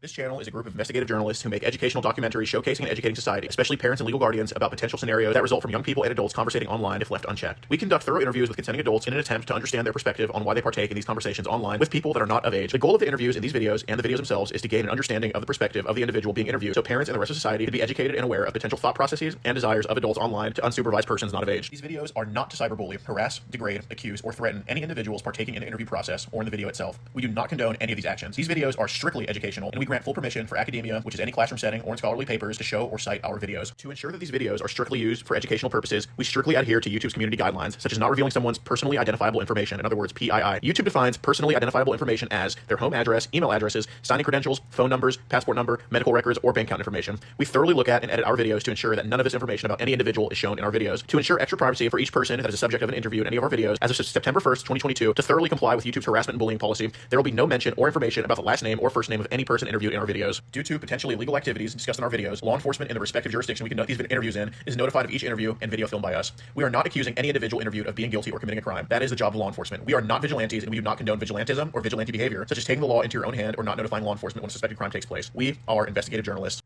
This channel is a group of investigative journalists who make educational documentaries showcasing and educating society, especially parents and legal guardians, about potential scenarios that result from young people and adults conversating online if left unchecked. We conduct thorough interviews with consenting adults in an attempt to understand their perspective on why they partake in these conversations online with people that are not of age. The goal of the interviews in these videos and the videos themselves is to gain an understanding of the perspective of the individual being interviewed, so parents and the rest of society can be educated and aware of potential thought processes and desires of adults online to unsupervised persons not of age. These videos are not to cyberbully, harass, degrade, accuse, or threaten any individuals partaking in the interview process or in the video itself. We do not condone any of these actions. These videos are strictly educational, and we grant full permission for academia, which is any classroom setting or in scholarly papers, to show or cite our videos. To ensure that these videos are strictly used for educational purposes, we strictly adhere to YouTube's community guidelines, such as not revealing someone's personally identifiable information, in other words, PII. YouTube defines personally identifiable information as their home address, email addresses, signing credentials, phone numbers, passport number, medical records, or bank account information. We thoroughly look at and edit our videos to ensure that none of this information about any individual is shown in our videos. To ensure extra privacy for each person that is a subject of an interview in any of our videos, as of September 1st, 2022, to thoroughly comply with YouTube's harassment and bullying policy, there will be no mention or information about the last name or first name of any person interviewed in our videos. Due to potentially illegal activities discussed in our videos, law enforcement in the respective jurisdiction we conduct these interviews in is notified of each interview and video filmed by us. We are not accusing any individual interviewed of being guilty or committing a crime. That is the job of law enforcement. We are not vigilantes, and we do not condone vigilantism or vigilante behavior, such as taking the law into your own hand or not notifying law enforcement when a suspected crime takes place. We are investigative journalists.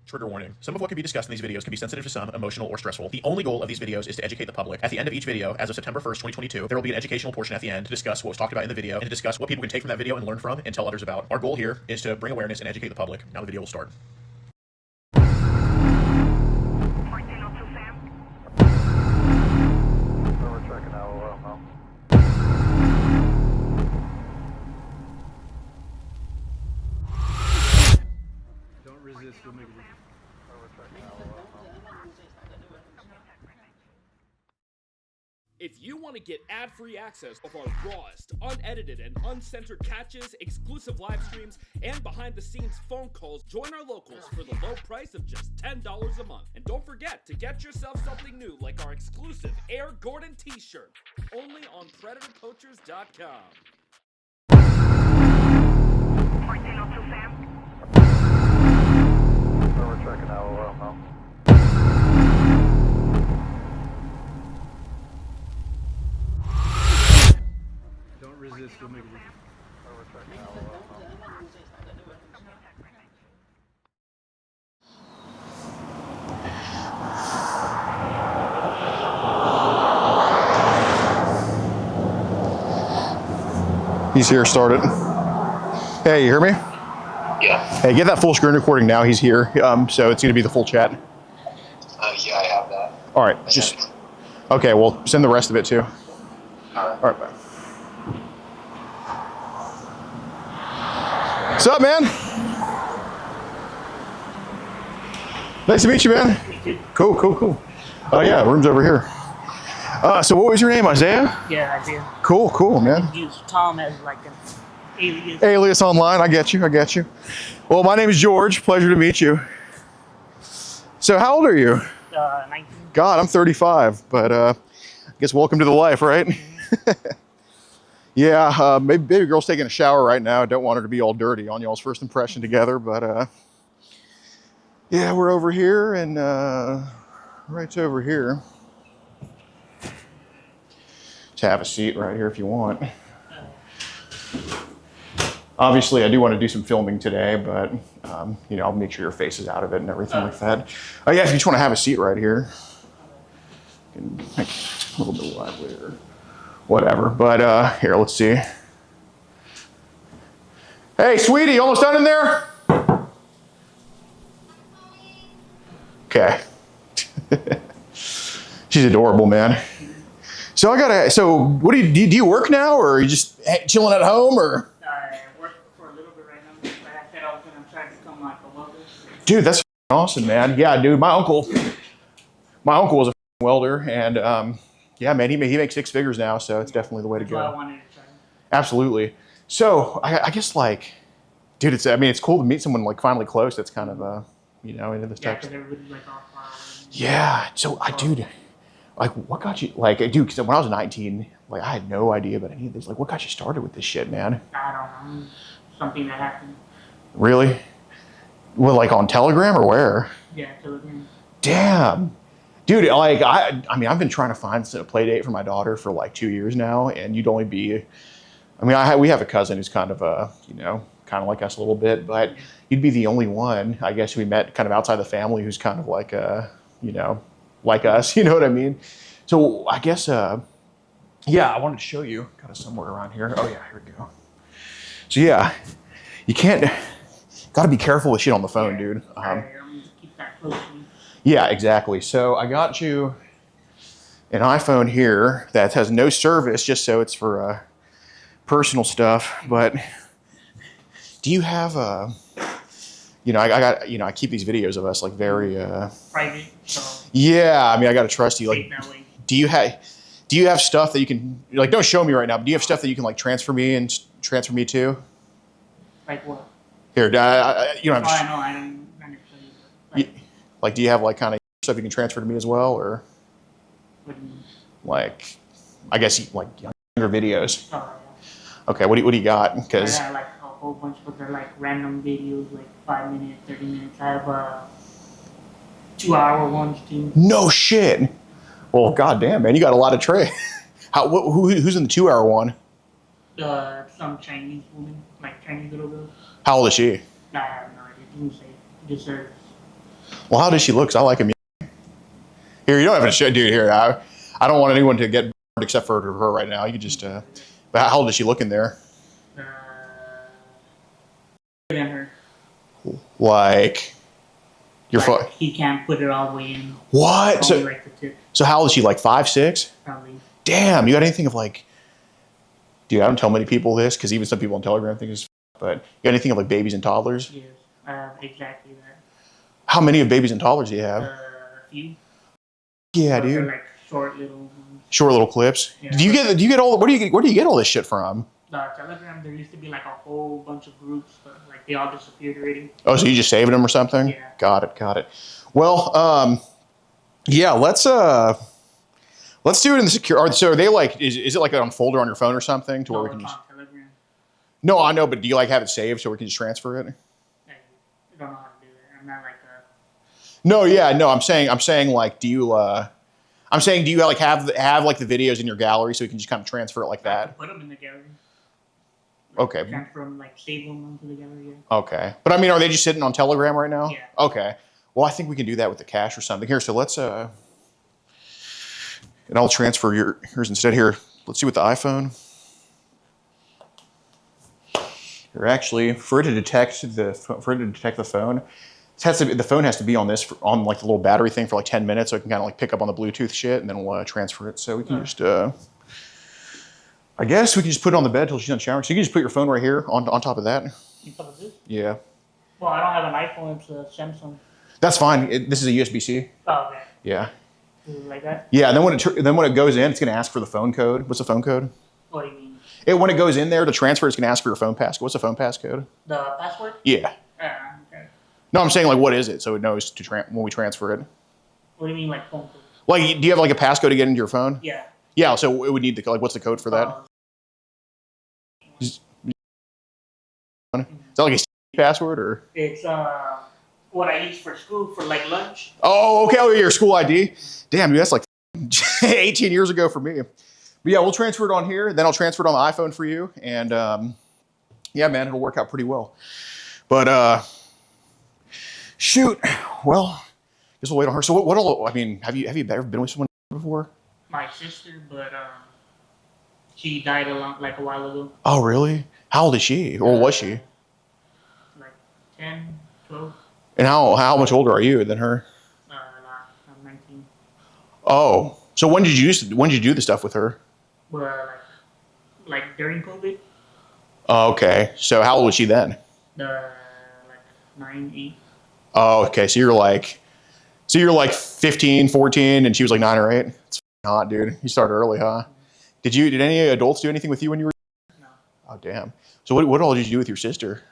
Trigger warning. Some of what can be discussed in these videos can be sensitive to some, emotional, or stressful. The only goal of these videos is to educate the public. At the end of each video, as of September 1st, 2022, there will be an educational portion at the end to discuss what was talked about in the video and to discuss what people can take from that video and learn from and tell others about. Our goal here is to bring awareness and educate the public. Now the video will start. If you want to get ad-free access of our rawest, unedited, and uncensored catches, exclusive live streams, and behind-the-scenes phone calls, join our locals for the low price of just $10 a month. And don't forget to get yourself something new like our exclusive Air Gordon t-shirt, only on PredatorPoachers.com. 1402 Sam. We're checking out now. Don't resist, we'll make it. We're checking out He's here, start it. Hey, you hear me? Yeah. Hey, get that full screen recording now. He's here, so it's going to be the full chat. Yeah, I have that. All right, just okay. Well, send the rest of it too. All All right, bye. What's up, man? Nice to meet you, man. Cool, cool, cool. Oh yeah, room's over here. So what was your name, Isaiah? Yeah, I did. Cool, cool, man. Use Tom as like an alias. Alias online, I get you, I get you. Well, my name is George. Pleasure to meet you. So how old are you? 19. God, I'm 35, but I guess welcome to the life, right? Yeah, maybe baby girl's taking a shower right now. I don't want her to be all dirty on y'all's first impression together, but yeah, we're over here and right over here. Just have a seat right here if you want. Obviously, I do want to do some filming today, but you know, I'll make sure your face is out of it and everything like that. Oh yeah, if you just want to have a seat right here, you can make it a little bit livelier, whatever. But here, let's see. Hey, sweetie, almost done in there? Okay. She's adorable, man. So so what do you work now, or are you just chilling at home, or? I work for a little bit right now, but I said I was going to try to become like a welder. Dude, that's awesome, man. Yeah, dude, my uncle was a welder, and yeah, man, he makes six figures now, so it's definitely the way to That's what I go. wanted to try. Absolutely. So I guess like, dude, it's cool to meet someone like finally close. That's kind of you know, into this Yeah, type. because everybody's like all far away. Yeah. So dude, like, what got you like, dude? Because when I was 19, like, I had no idea about any of this. Like, what got you started with this shit, man? I don't know. Something that happened. Really? Well, like on Telegram or where? Yeah, so again. Damn. Dude, like, I mean, I've been trying to find a play date for my daughter for like 2 years now, and you'd only be, I mean, we have a cousin who's kind of kind of like us a little bit, but you'd be the only one, I guess, we met kind of outside the family who's kind of like, like us, you know what I mean? So I guess, yeah, I wanted to show you kind of somewhere around here. Oh yeah, here we go. So yeah, you can't, got to be careful with shit on the phone, dude. Keep that close to me. Yeah, exactly. So I got you an iPhone here that has no service, just so it's for personal stuff. But do you have I got I keep these videos of us like very Private, so yeah. I mean, I got to trust you. safe Like, that way. do you have stuff that you can like? Don't show me right now. But do you have stuff that you can like transfer me to? Like what? Here, you don't have. Oh, I know. I don't understand. Like, do you have like kind of stuff you can transfer to me as well, or What do you mean? like, I guess like younger videos? Oh, Okay, what do you got? yeah. Because I got like a whole bunch, but they're like random videos, like 5 minutes, 30 minutes. I have 2-hour ones too. no shit. Well, goddamn, man, you got a lot of tray. Who's in the 2-hour one? Some Chinese woman, like Chinese little girl. How old is she? I have no idea. It didn't say. It just says. Well, how does she look? 'Cause I like him. Here, you don't have to show, dude. Here, I don't want anyone to get burned except for her right now. You could just. But how old is she looking there? Than her. Like, your Like, phone. he can't put it all the way in. What? Only So, like the tip, so how old is she? Like 5, 6? probably. Damn, you got anything of like, dude, I don't tell many people this because even some people on Telegram think it's, but you got anything of like babies and toddlers? Yes, I have exactly that. How many of babies and toddlers do you have? A few. Yeah, But they're dude. like short little ones. Short little clips. Yeah. Do you get all? Where do you get all this shit from? Telegram, there used to be like a whole bunch of groups, but like they all disappeared already. Oh, so you just saving them or something? Yeah. Got it. Well, yeah, let's do it in the secure. So are they like, is it like on a folder on your phone or something to where we can it's just? on Telegram. No, I know, but do you like have it saved so we can just transfer it? I don't know how to do that. I'm not like a. No, yeah, no. I'm saying like, do you like have like the videos in your gallery so you can just kind of transfer it like I can that? put them in the gallery. Okay. Transfer them, like save them onto the gallery. Yeah. Okay. But I mean, are they just sitting on Telegram right now? Yeah. Okay. Well, I think we can do that with the cache or something. Here, so let's and I'll transfer yours instead. Here, let's see with the iPhone. Here, actually, for it to detect the phone, the phone has to be on on like the little battery thing for like 10 minutes, so it can kind of like pick up on the Bluetooth shit, and then we'll transfer it. So we can just, I guess we can just put it on the bed till she's done showering. So you can just put your phone right here on top of that. On top of this? Yeah, Well, I don't have an iPhone. It's a Samsung. that's fine. This is a USB-C. Oh, okay. Yeah. Like that? Yeah, and then when it goes in, it's going to ask for the phone code. What's the phone code? What do you mean? When it goes in there to transfer, it's going to ask for your phone passcode. What's the phone passcode? The password? Yeah. Okay. No, I'm saying like what is it so it knows when we transfer it. What do you mean, like phone code? Like, do you have like a passcode to get into your phone? Yeah. Yeah, so it would need what's the code for that? Is that like a password or? It's what I use for school for like lunch. Oh, okay. Oh, your school ID. Damn, dude, that's like 18 years ago for me. But yeah, we'll transfer it on here. Then I'll transfer it on the iPhone for you, and yeah, man, it'll work out pretty well. But shoot, well, guess we'll wait on her. So what all? I mean, have you ever been with someone before? My sister, but she died a while ago. Oh, really? How old is she, or was she? Like 10, 12. And how much older are you than her? I'm 19. Oh, so when did you do the stuff with her? Well, like during COVID. Oh, okay. So how old was she then? Like 9, 8. Oh, okay. So you're like 15, 14, and she was like 9 or 8. It's hot, dude. You started early, huh? Did any adults do anything with you when you were? No. Oh, damn. So what all did you do with your sister?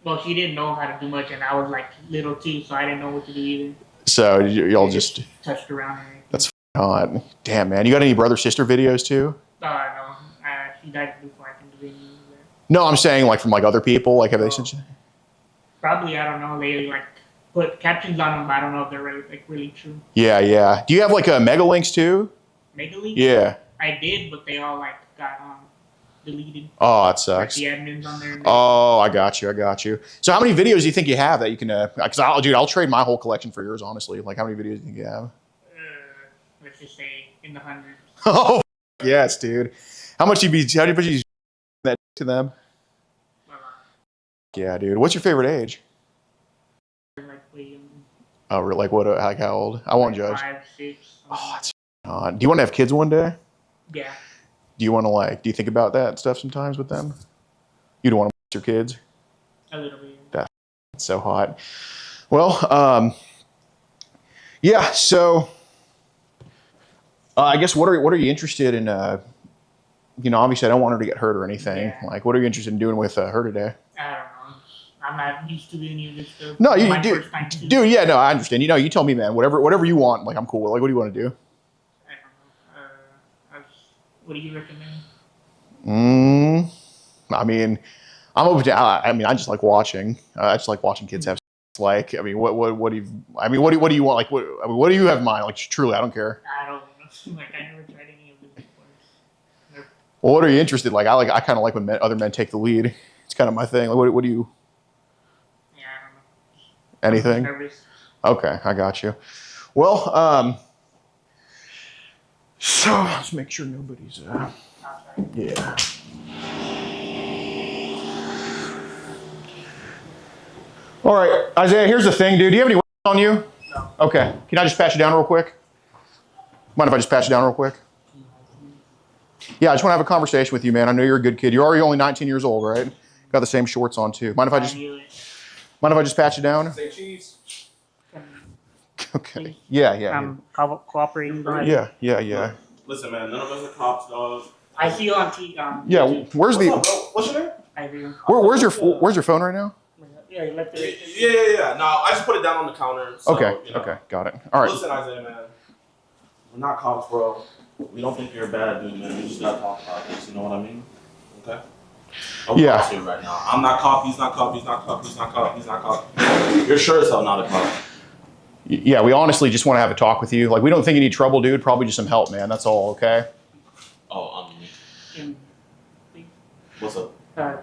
Well, she didn't know how to do much, and I was like little too, so I didn't know what to do either. So y'all just touched around and everything. That's hot. Damn, man. You got any brother sister videos too? No. She died before I can do any of that. No, I'm saying like from like other people. Like have they sent you? Probably, I don't know. They like put captions on them, but I don't know if they're really true. Yeah. Do you have like mega links too? Mega League? Yeah. I did, but they all like got deleted. Oh, that Like sucks. the admins on there. Oh, I got you. So how many videos do you think you have that you can? Because I'll trade my whole collection for yours, honestly. Like, how many videos do you think you have? Let's just say in the hundreds. Oh, yes, dude. How much you that to them? Yeah, dude. What's your favorite age? Like way younger. Oh, really? Like what? Like how old? I won't Like judge. 5, 6. Oh, that's odd. Do you want to have kids one day? Yeah. Do you want to do you think about that stuff sometimes with them? You don't want to your kids? A little bit. That's so hot. Well, yeah. So, I guess what are you interested in? Obviously, I don't want her to get hurt or anything. Yeah. Like, what are you interested in doing with her today? I don't know. I'm not used to any of this stuff. No, you My do, first time too. dude. Yeah, no, I understand. You tell me, man. Whatever you want. Like, I'm cool with. Like, what do you want to do? I don't know. What do you recommend? I mean, I'm open to. I just like watching. I just like watching kids have. Like, I mean, what do you? I mean, what do you want? Like, what do you have in mind? Like, truly, I don't care. I don't know. Like I never tried any of this before. Never. Well, what are you interested? Like, I kind of like when other men take the lead. It's kind of my thing. Like, what do you? Yeah, I don't know. Anything? I'm nervous. Okay, I got you. Well, so let's make sure nobody's. Outside. Yeah. All right, Isaiah. Here's the thing, dude. Do you have any on you? No. Okay. Can I just patch you down real quick? Mind if I just patch you down real quick? Yeah, I just want to have a conversation with you, man. I know you're a good kid. You're already only 19 years old, right? Got the same shorts on too. Mind if I just patch you down? Say cheese. Okay. Yeah. I'm cooperating. Go ahead. Yeah. Listen, man, none of us are cops, dog. I see you on T. Yeah. Where's What's the? up, bro? What's your name? I do. Where's your phone right now? Yeah, you left it. Yeah. No, I just put it down on the counter. So, Okay. Got it. All right. Listen, Isaiah, man. We're not cops, bro. We don't think you're a bad dude, man. We just gotta talk about this. You know what I mean? Okay. Yeah. Cops here right now. I'm not cop. He's not cop. He's not cop. He's not cop. He's not cop. You're sure as hell not a cop. Yeah, we honestly just want to have a talk with you. Like, we don't think you need trouble, dude. Probably just some help, man. That's all. Okay. Oh, Can, what's up?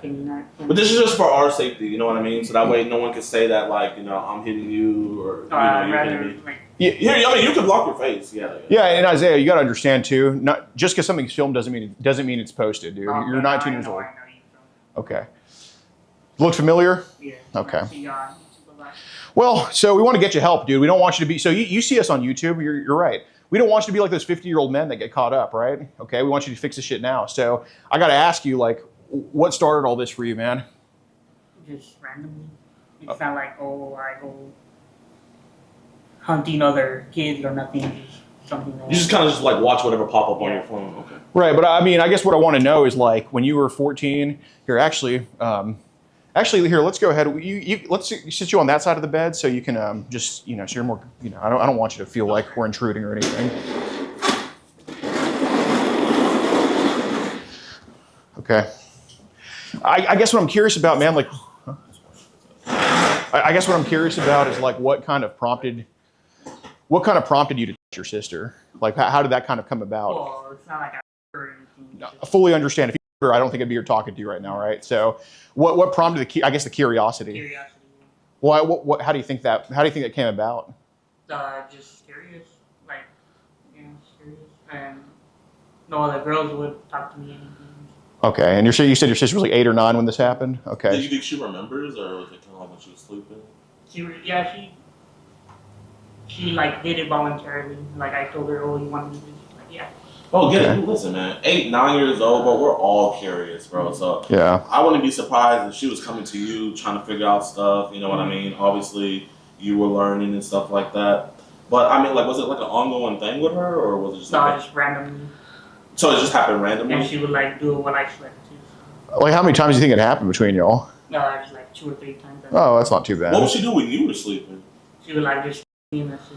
can you not? But this is just for our safety. You know what I mean? So that way, no one can say that like, I'm hitting you or you're hitting me. Like, Yeah. I mean, you can block your face. Yeah. Yeah, and Isaiah, you got to understand too. Not just because something's filmed doesn't mean it's posted, dude. okay, You're 19 years I know old. you from. Okay. Look familiar? Yeah. Okay. I see you on YouTube a lot. Well, so we want to get you help, dude. We don't want you to be. So you see us on YouTube. You're right. We don't want you to be like those 50-year-old men that get caught up, right? Okay. We want you to fix this shit now. So I got to ask you, like, what started all this for you, man? Just randomly. It's not like, I go hunting other kids or nothing. Just something that You just kind of just like watch whatever pop up on your phone. Okay. Right, but I mean, I guess what I want to know is like when you were 14. Here, actually, here, let's go ahead. Let's sit you on that side of the bed so you can just so you're more. I don't want you to feel like we're intruding or anything. Okay. I guess what I'm curious about, man, like, I guess what I'm curious about is like what kind of prompted you to touch your sister? Like, how did that kind of come about? Well, it's not like I heard anything. I fully understand. If you were, I don't think I'd be here talking to you right now, right? So, what prompted the curiosity? Curiosity. Why? What? How do you think that came about? Just curious. Like, curious. And no other girls would talk to me anything. Okay, and you said your sister was like 8 or 9 when this happened. Okay. Did you think she remembers, or was it kind of like when she was sleeping? She like did it voluntarily. Like I told her, you want to do this? Like, yeah. Oh, listen, man. 8, 9 years old, but we're all curious, bro. So Yeah. I wouldn't be surprised if she was coming to you trying to figure out stuff. You know what I mean? Obviously, you were learning and stuff like that. But I mean, like, was it like an ongoing thing with her, or was it just just randomly? So it just happened randomly? And she would like do it when I slept too. Like, how many times do you think it happened between y'all? No, just like 2 or 3 times. Oh, that's not too bad. What would she do when you were sleeping? She would like just me and that's it.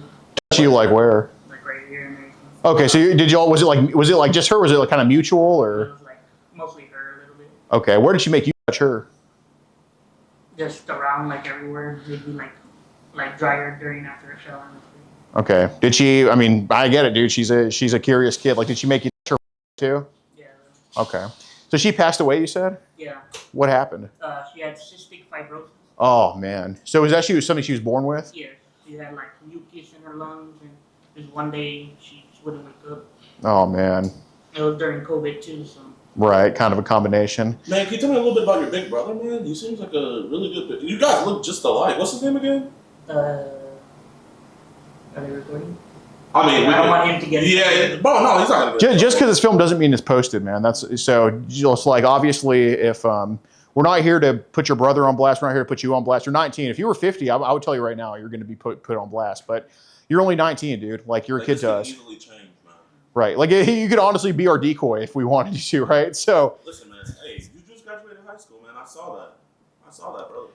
Touch you like where? Like right here and everything. Okay, so did y'all? Was it like just her? Was it like kind of mutual or? It was like mostly her a little bit. Okay, where did she make you touch her? Just around like everywhere. Maybe like dryer during after a shower. Okay, did she? I mean, I get it, dude. She's a curious kid. Like, did she make you touch her too? Yeah. Okay. So she passed away, you said? Yeah. What happened? She had cystic fibrosis. Oh, man. So was that something she was born with? Yes. She had like mucus in her lungs, and just one day she just wouldn't wake up. Oh, man. It was during COVID too, so. Right, kind of a combination. Man, can you tell me a little bit about your big brother, man? He seems like a really good. You guys look just alike. What's his name again? Are they recording? I mean, I don't want him to get. Yeah, bro, no, he's not gonna get Just because it's filmed doesn't mean it's posted, man. That's so just like obviously if we're not here to put your brother on blast, we're not here to put you on blast. You're 19. If you were 50, I would tell you right now you're going to be put on blast. But you're only 19, dude. Like you're a kid to us. Easily change, man. Right. Like you could honestly be our decoy if we wanted you to, right? So Listen, man. Hey, you just graduated high school, man. I saw that, brother.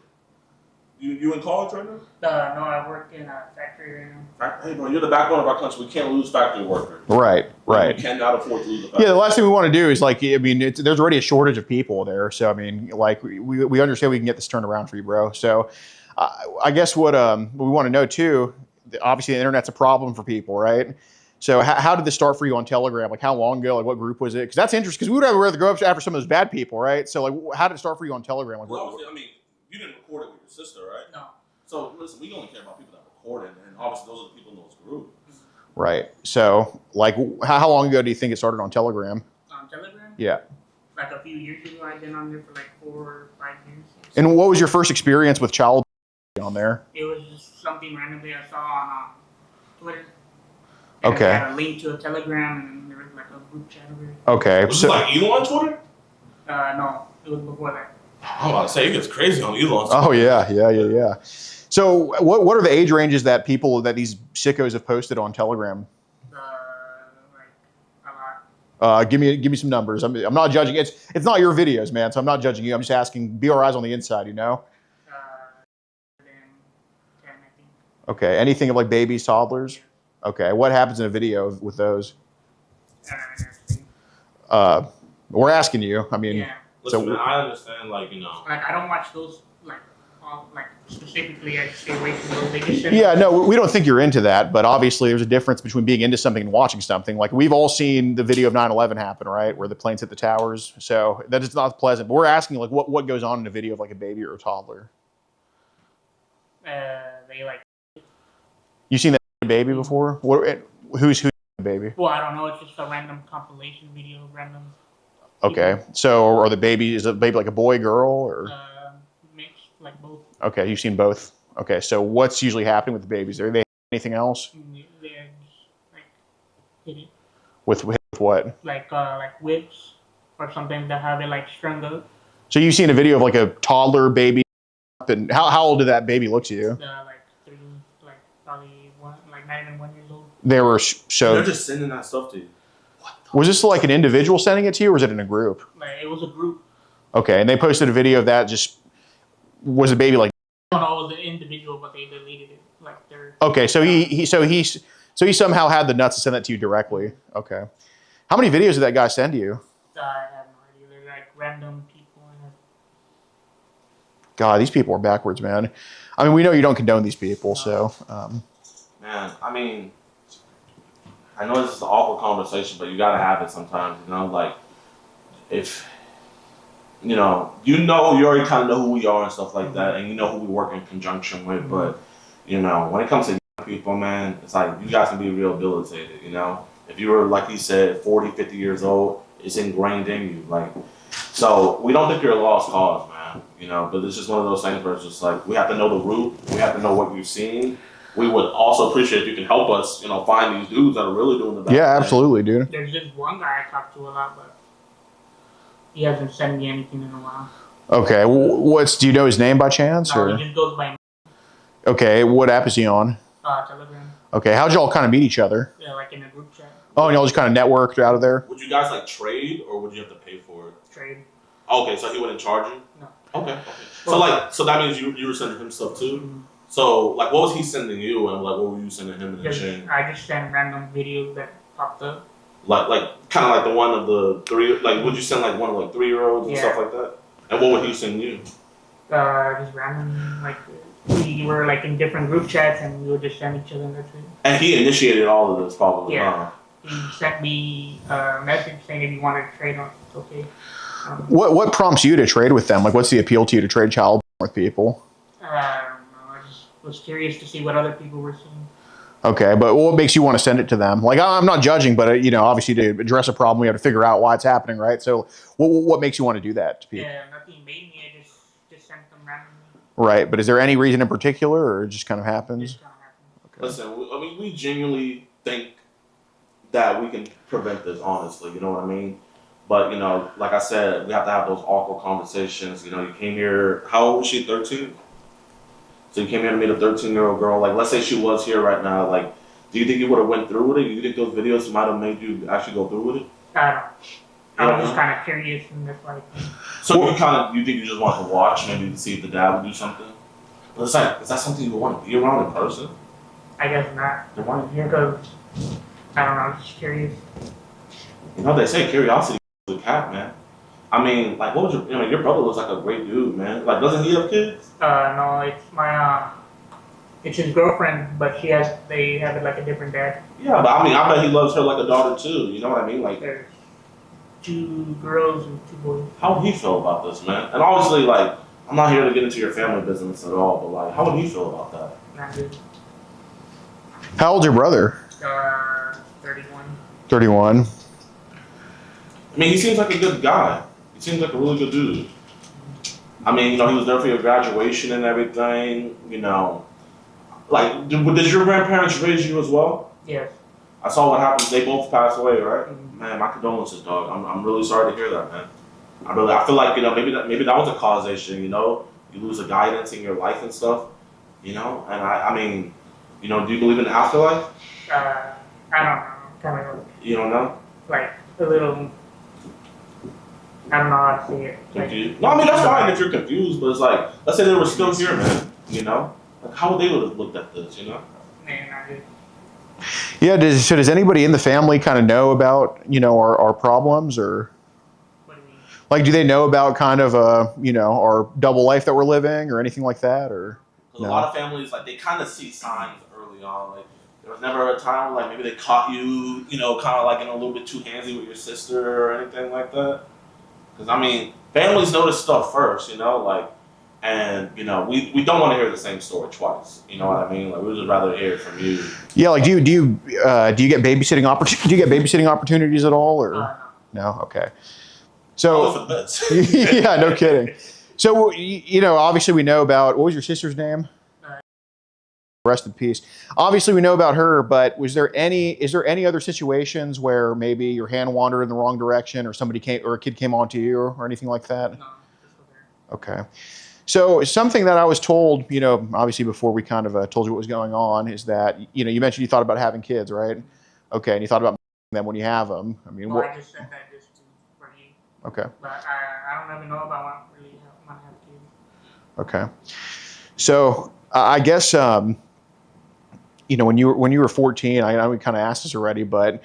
You in college right now? No, I work in a factory right now. Hey, bro, you're the backbone of our country. We can't lose factory workers. right. We cannot afford to lose the factory. Yeah, the last thing we want to do is like, I mean, there's already a shortage of people there. So, I mean, like we understand we can get this turned around for you, bro. So I guess what we want to know too, obviously the internet's a problem for people, right? So how did this start for you on Telegram? Like how long ago? Like what group was it? Because that's interesting because we would rather go after some of those bad people, right? So like how did it start for you on Telegram? Like, Well, obviously, I mean, you didn't record it with your sister, right? No. So listen, we only care about people that record it, and obviously those are the people in those groups. right. So like how long ago do you think it started on Telegram? On Telegram? Yeah. Like a few years ago, I've been on there for like 4 or 5 years. And what was your first experience with child on there? It was just something randomly I saw on Twitter. And Okay. It had a link to a Telegram, and there was like a group chat over it. Okay. Was So it like Elon Twitter? No, it was before that. I'm about to say, it gets crazy on Elon. oh yeah. So what are the age ranges that these sickos have posted on Telegram? Like a lot. Give me some numbers. I'm not judging. It's not your videos, man. So I'm not judging you. I'm just asking. Be our eyes on the inside, you know. Then 10, I think. Okay. Anything of like babies, toddlers. Okay. What happens in a video with those? We're asking you. I mean, Yeah. Listen, so- man, I understand, like, you know. Like I don't watch those like specifically. I just stay away from those. They just send yeah, no, we don't think you're into that, but obviously there's a difference between being into something and watching something. Like we've all seen the video of 9/11 happen, right, where the planes hit the towers. So that is not pleasant. But we're asking like what goes on in a video of like a baby or a toddler. They like. You seen that baby before? Who's the baby? Well, I don't know. It's just a random compilation video, random. Okay, so are the baby is a baby like a boy, girl, or Mixed, like both. okay, you've seen both. Okay, so what's usually happening with the babies? Are they anything else They're just like hit it. with what? Like whips or something that have it like strung up. So you've seen a video of like a toddler baby, and how old did that baby look to you? Like 3, like probably like not even 1 year old. They were They're so. just sending that stuff to you. Was this like an individual sending it to you, or was it in a group? Like it was a group. Okay, and they posted a video of that. Just was a baby like? I don't know, it was an individual, but they deleted it. Like they're. Okay, so he somehow had the nuts to send that to you directly. Okay, how many videos did that guy send to you? I have no idea. They're like random people. God, these people are backwards, man. I mean, we know you don't condone these people, so. Man, I mean, I know this is an awkward conversation, but you gotta have it sometimes, you know? Like, if, you already kind of know who we are and stuff like that, and you know who we work in conjunction with, but, when it comes to young people, man, it's like, you guys can be rehabilitated, you know? If you were, like he said, 40, 50 years old, it's ingrained in you, like, so we don't think you're a lost cause, man, but it's just one of those things where it's just like, we have to know the root, we have to know what you've seen. We would also appreciate if you can help us, find these dudes that are really doing the best. Yeah, absolutely, dude. There's just one guy I talk to a lot, but he hasn't sent me anything in a while. Okay, do you know his name by chance? No, Or? he just goes by Okay, what app is he on? Telegram. Okay, how'd y'all kind of meet each other? Yeah, like in a group chat. Oh, and y'all just kind of networked out of there? Would you guys, like, trade, or would you have to pay for it? Trade. Okay, so he wouldn't charge you? No. Okay. So that means you were sending him stuff too? Mm-hmm. So, like, what was he sending you, and, like, what were you sending him in exchange? I just send random videos that popped up. Like kind of like the one of the 3, like, would you send, like, one of, like, 3-year-olds and Yeah. stuff like that? And what would he send you? Just random, like, we were, like, in different group chats, and we would just send each other messages. And he initiated all of this, probably, Yeah. huh? He sent me a message saying if you wanted to trade on it, it's okay. What prompts you to trade with them? Like, what's the appeal to you to trade child porn with people? I don't know. I just was curious to see what other people were seeing. Okay, but what makes you want to send it to them? Like, I'm not judging, but obviously to address a problem, we have to figure out why it's happening, right? So, what makes you want to do that to people? Yeah, nothing made me. I just sent them randomly. Right, but is there any reason in particular, or it just kind of happens? Just kind of happened. Okay. Listen, we genuinely think that we can prevent this, honestly, you know what I mean? But, like I said, we have to have those awkward conversations. You came here, how old was she, 13? So you came here to meet a 13-year-old girl. Like, let's say she was here right now. Like, do you think you would have went through with it? Do you think those videos might have made you actually go through with it? I was just kind of curious and just like. So you think you just want to watch, maybe to see if the dad would do something? But it's like, is that something you want to be around in person? I guess not. Then why are you here? Because I don't know. I'm just curious. They say curiosity is a cat, man. I mean, like, what was your brother looks like a great dude, man. Like, doesn't he have kids? No, it's my it's his girlfriend, but they have like a different dad. Yeah, but I mean, I bet he loves her like a daughter too. You know what I mean? Like, There's 2 girls and 2 boys. how would he feel about this, man? And obviously, like, I'm not here to get into your family business at all, but like, how would he feel about that? Not good. How old's your brother? 31. 31. I mean, he seems like a good guy. He seems like a really good dude. I mean, he was there for your graduation and everything, Like, did your grandparents raise you as well? Yes. I saw what happened. They both passed away, right? Mhm. Man, my condolences, dog. I'm really sorry to hear that, man. I feel like, maybe that was a causation, You lose a guidance in your life and stuff, And I mean, do you believe in the afterlife? I don't know. Kind of You don't know? like a little. I don't know how to say it. Confused? No, I mean, that's fine if you're confused, but it's like, let's say they were still here, man, Like, how would they would have looked at this, Man, not good. Yeah. Does anybody in the family kind of know about our problems, or What do you mean? like do they know about kind of our double life that we're living or anything like that, or? Because a lot of families, like, they kind of see signs early on. Like, there was never a time where, like, maybe they caught you, kind of like in a little bit too handsy with your sister or anything like that. Because, I mean, families notice stuff first, like, and, we don't want to hear the same story twice. You know what I mean? Like, we'd just rather hear it from you. Yeah, like do you get babysitting opportunities at all, or no? Okay. So For this. yeah, no kidding. So obviously we know about, what was your sister's name? Rest in peace. Obviously we know about her, but is there any other situations where maybe your hand wandered in the wrong direction, or a kid came onto you, or anything like that? No, just over there. Okay. So something that I was told, obviously before we kind of told you what was going on, is that, you mentioned you thought about having kids, right? Okay, and you thought about them when you have them. I mean, Well, I just said that just for you. Okay. But I don't even know if I want to have kids. Okay. So I guess, when you were 14, I know we kind of asked this already, but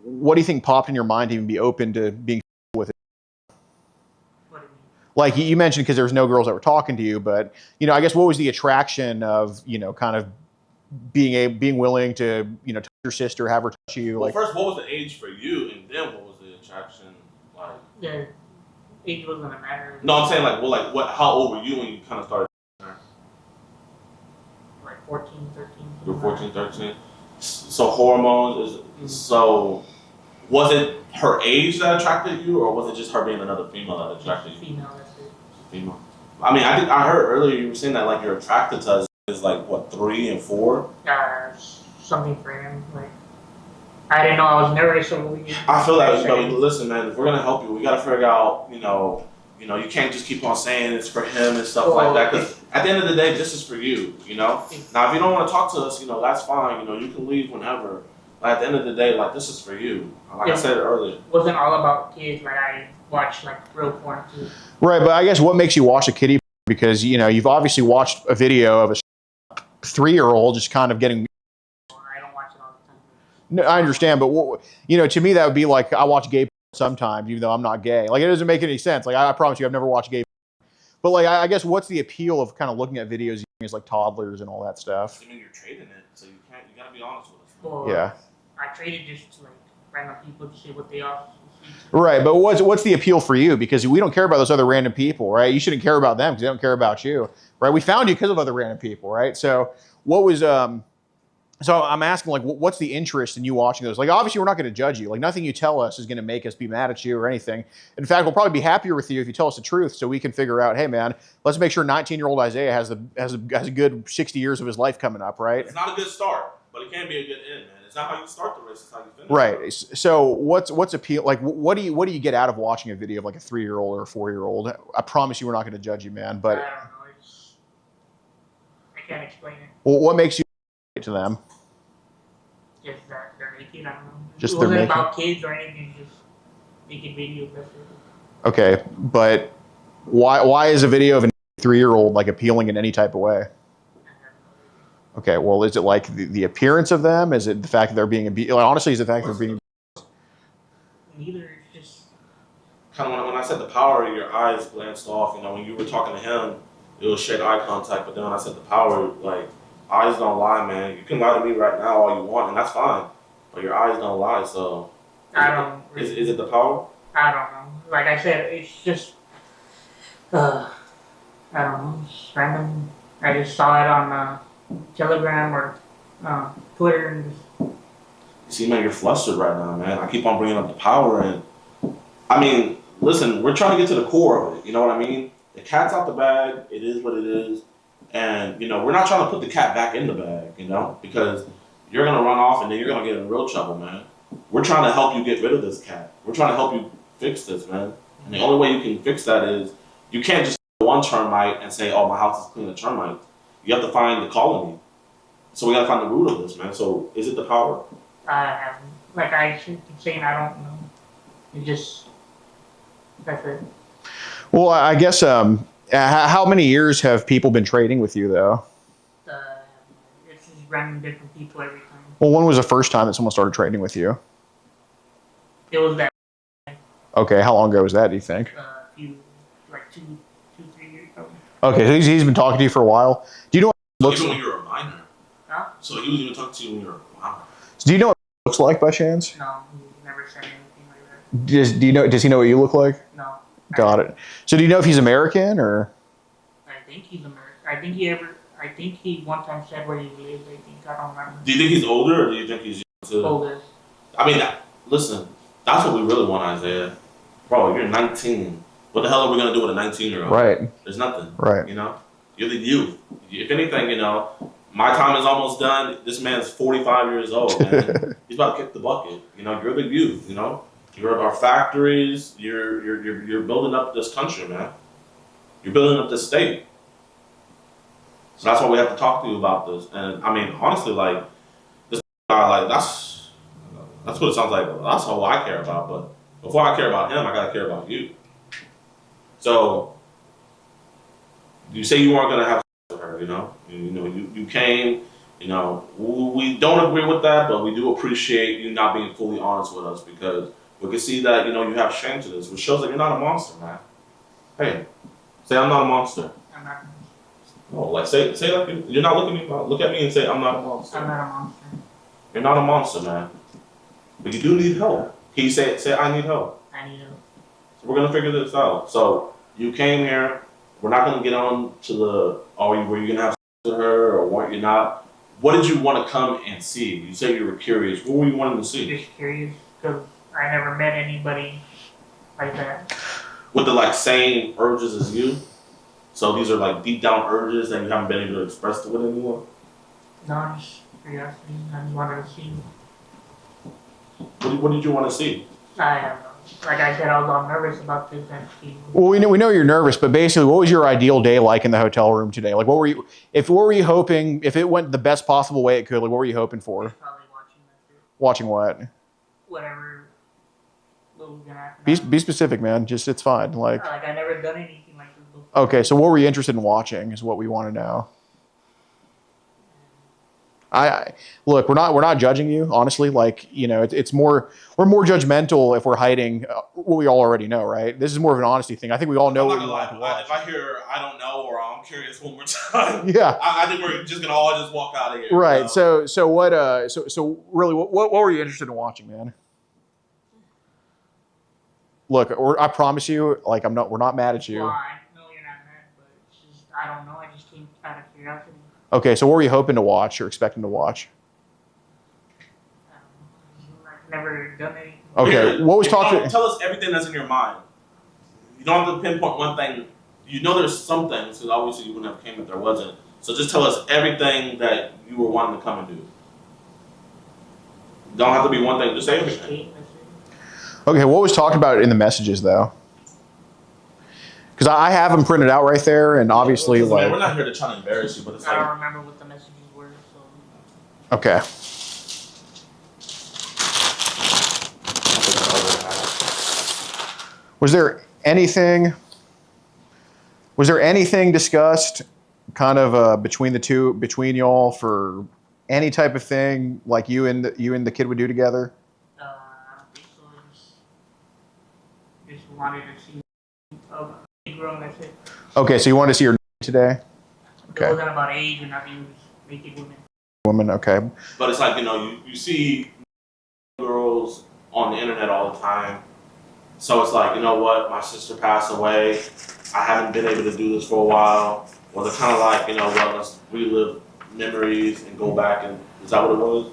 what do you think popped in your mind to even be open to being with it? What do you mean? Like you mentioned, because there was no girls that were talking to you, but I guess what was the attraction of kind of being willing to touch your sister, have her touch you? Well, Like, first, what was the age for you, and then what was the attraction like? Yeah, age wasn't a matter. No, I'm saying what? How old were you when you kind of started? Like 14, 13. You were 14, 13. So hormones is so. Was it her age that attracted you, or was it just her being another female that attracted you? Female, that's it. Female. I mean, I think I heard earlier you were saying that like you're attracted to us is like what, 3 and 4. Something for him. Like, I didn't know I was nervous, so we. I feel that listen, man. If we're gonna help you, we gotta figure out. You can't just keep on saying it's for him and stuff like that. Because at the end of the day, this is for you. Now, if you don't want to talk to us, that's fine. You can leave whenever. But at the end of the day, like, this is for you. Like I said earlier. It wasn't all about kids. Like, I watched like real porn too. right, but I guess what makes you watch a kiddie? Because you've obviously watched a video of a 3-year-old just kind of getting. I don't watch it all the time. No, I understand, but to me that would be like I watch gay porn sometimes, even though I'm not gay. Like, it doesn't make any sense. Like, I promise you, I've never watched gay porn. But like, I guess what's the appeal of kind of looking at videos as like toddlers and all that stuff? I mean, you're trading it, so you gotta be honest with us. Well, Yeah. I traded just to like random people to see what they are. Right, but what's the appeal for you? Because we don't care about those other random people, right? You shouldn't care about them because they don't care about you, right? We found you because of other random people, right? So what was so I'm asking, like, what's the interest in you watching those? Like, obviously, we're not going to judge you. Like, nothing you tell us is going to make us be mad at you or anything. In fact, we'll probably be happier with you if you tell us the truth, so we can figure out, hey, man, let's make sure 19-year-old Isaiah has a good 60 years of his life coming up, right? It's not a good start, but it can be a good end, man. It's not how you start the race; it's how you finish. Right. So what's appeal? Like, what do you get out of watching a video of like a 3-year-old or a 4-year-old? I promise you, we're not going to judge you, man. But I don't know. I can't explain it. well, what makes you to them? Just that they're making. I don't know. Just it they're wasn't making. about kids or anything. Just making videos. That's it. Okay, but why is a video of a 3-year-old like appealing in any type of way? Okay, well, is it like the appearance of them? Is it the fact that they're being abused? Like, honestly, is it the fact that they're being? Neither. It's just. Kind of when I said the power, your eyes glanced off. You know, when you were talking to him, it was straight eye contact. But then when I said the power, like, eyes don't lie, man. You can lie to me right now all you want, and that's fine. But your eyes don't lie, so. Is it the power? I don't know. Like I said, it's just. I don't know. It's random. I just saw it on Telegram or Twitter and just. See, man, you're flustered right now, man. I keep on bringing up the power, and I mean, listen, we're trying to get to the core of it. You know what I mean? The cat's out the bag. It is what it is, and you know, we're not trying to put the cat back in the bag. You know, because you're gonna run off and then you're gonna get in real trouble, man. We're trying to help you get rid of this cat. We're trying to help you fix this, man. And the only way you can fix that is you can't just one termite and say, "Oh, my house is clean of termites." You have to find the colony. So we gotta find the root of this, man. So is it the power? Like I keep saying, I don't know. It just. That's it. Well, I guess how many years have people been trading with you though? It's just random different people every time. Well, when was the first time that someone started trading with you? It was that Okay, how long ago was that? Do you think? few, like 2, 3 years ago. Okay, so he's been talking to you for a while. Do you know what it looks? Even when you were a minor. Huh? So he was even talking to you when you were a minor. Do you know what it looks like by chance? No, he never said anything like that. Does he know what you look like? No. Got it. So do you know if he's American or? I think he's American. I think he one time said where he lived. I think I don't remember. Do you think he's older or do you think he's young too? Older. I mean, listen, that's what we really want, Isaiah. Bro, you're 19. What the hell are we going to do with a 19-year-old? Right. There's nothing. Right. You know? You're the youth. If anything, you know, my time is almost done. This man's 45 years old, man. He's about to kick the bucket. You know, you're the youth, you know? You're our factories. You're building up this country, man. You're building up this state. So that's why we have to talk to you about this. And, I mean, honestly, like, this guy, like, that's what it sounds like. That's all I care about. But before I care about him, I got to care about you. So, you say you weren't going to have sex with her, you know? You came, you know, we don't agree with that, but we do appreciate you not being fully honest with us because we can see that, you know, you have shame to this, which shows that you're not a monster, man. Hey, say I'm not a monster. I'm not. No, like say like you're not looking at me. Look at me and say I'm not a monster. I'm not a monster. You're not a monster, man. But you do need help. Can you say I need help? I need help. So we're gonna figure this out. So you came here. We're not gonna get on to the were you gonna have sex with her or weren't you not? What did you want to come and see? You said you were curious. What were you wanting to see? Just curious because I never met anybody like that. With the like same urges as you. So these are like deep down urges that you haven't been able to express with anyone? No, just curiosity. I just wanted to see. What did you want to see? I don't know. Like I said, I was all nervous about this and see. Well, we know you're nervous, but basically, what was your ideal day like in the hotel room today? Like, what were you hoping if it went the best possible way it could? Like, what were you hoping for? Probably watching that shit. Watching what? Whatever. What was gonna happen. Be specific, man. Just it's fine. Like I never done anything like this before. okay, so what were you interested in watching? Is what we want to know. Look, we're not judging you, honestly. Like, you know, we're more judgmental if we're hiding what we all already know, right? This is more of an honesty thing. I think we all know what we want to watch. If I hear I don't know or I'm curious one more time, yeah, I think we're just gonna all just walk out of here. Right. You know? So what? So really, what were you interested in watching, man? look, I promise you, like we're not mad at you. Well, I know you're not mad, but it's just, I don't know. I just came out of curiosity. Okay, so what were you hoping to watch or expecting to watch? I don't know. I've never done anything. Okay, what was talking? Tell us everything that's in your mind. You don't have to pinpoint one thing. You know there's some things, because obviously you wouldn't have came if there wasn't. So just tell us everything that you were wanting to come and do. Don't have to be one thing. Just say everything. Okay, what was talked about in the messages though? Because I have them printed out right there, and obviously, Listen, like, man, we're not here to try to embarrass you, but it's I don't like, remember what the messages were, so. okay. Was there anything discussed, kind of between y'all for any type of thing like you and the kid would do together? I don't think so. Just wanted to see a big girl, and that's it. Okay, so you wanted to see her today? It Okay, wasn't about age, and I think it was naked women. woman. Okay, but it's like, you see girls on the internet all the time. So it's like, you know what, my sister passed away. I haven't been able to do this for a while. Well, they're kind of like, you know what, let's relive memories and go back and, is that what it was?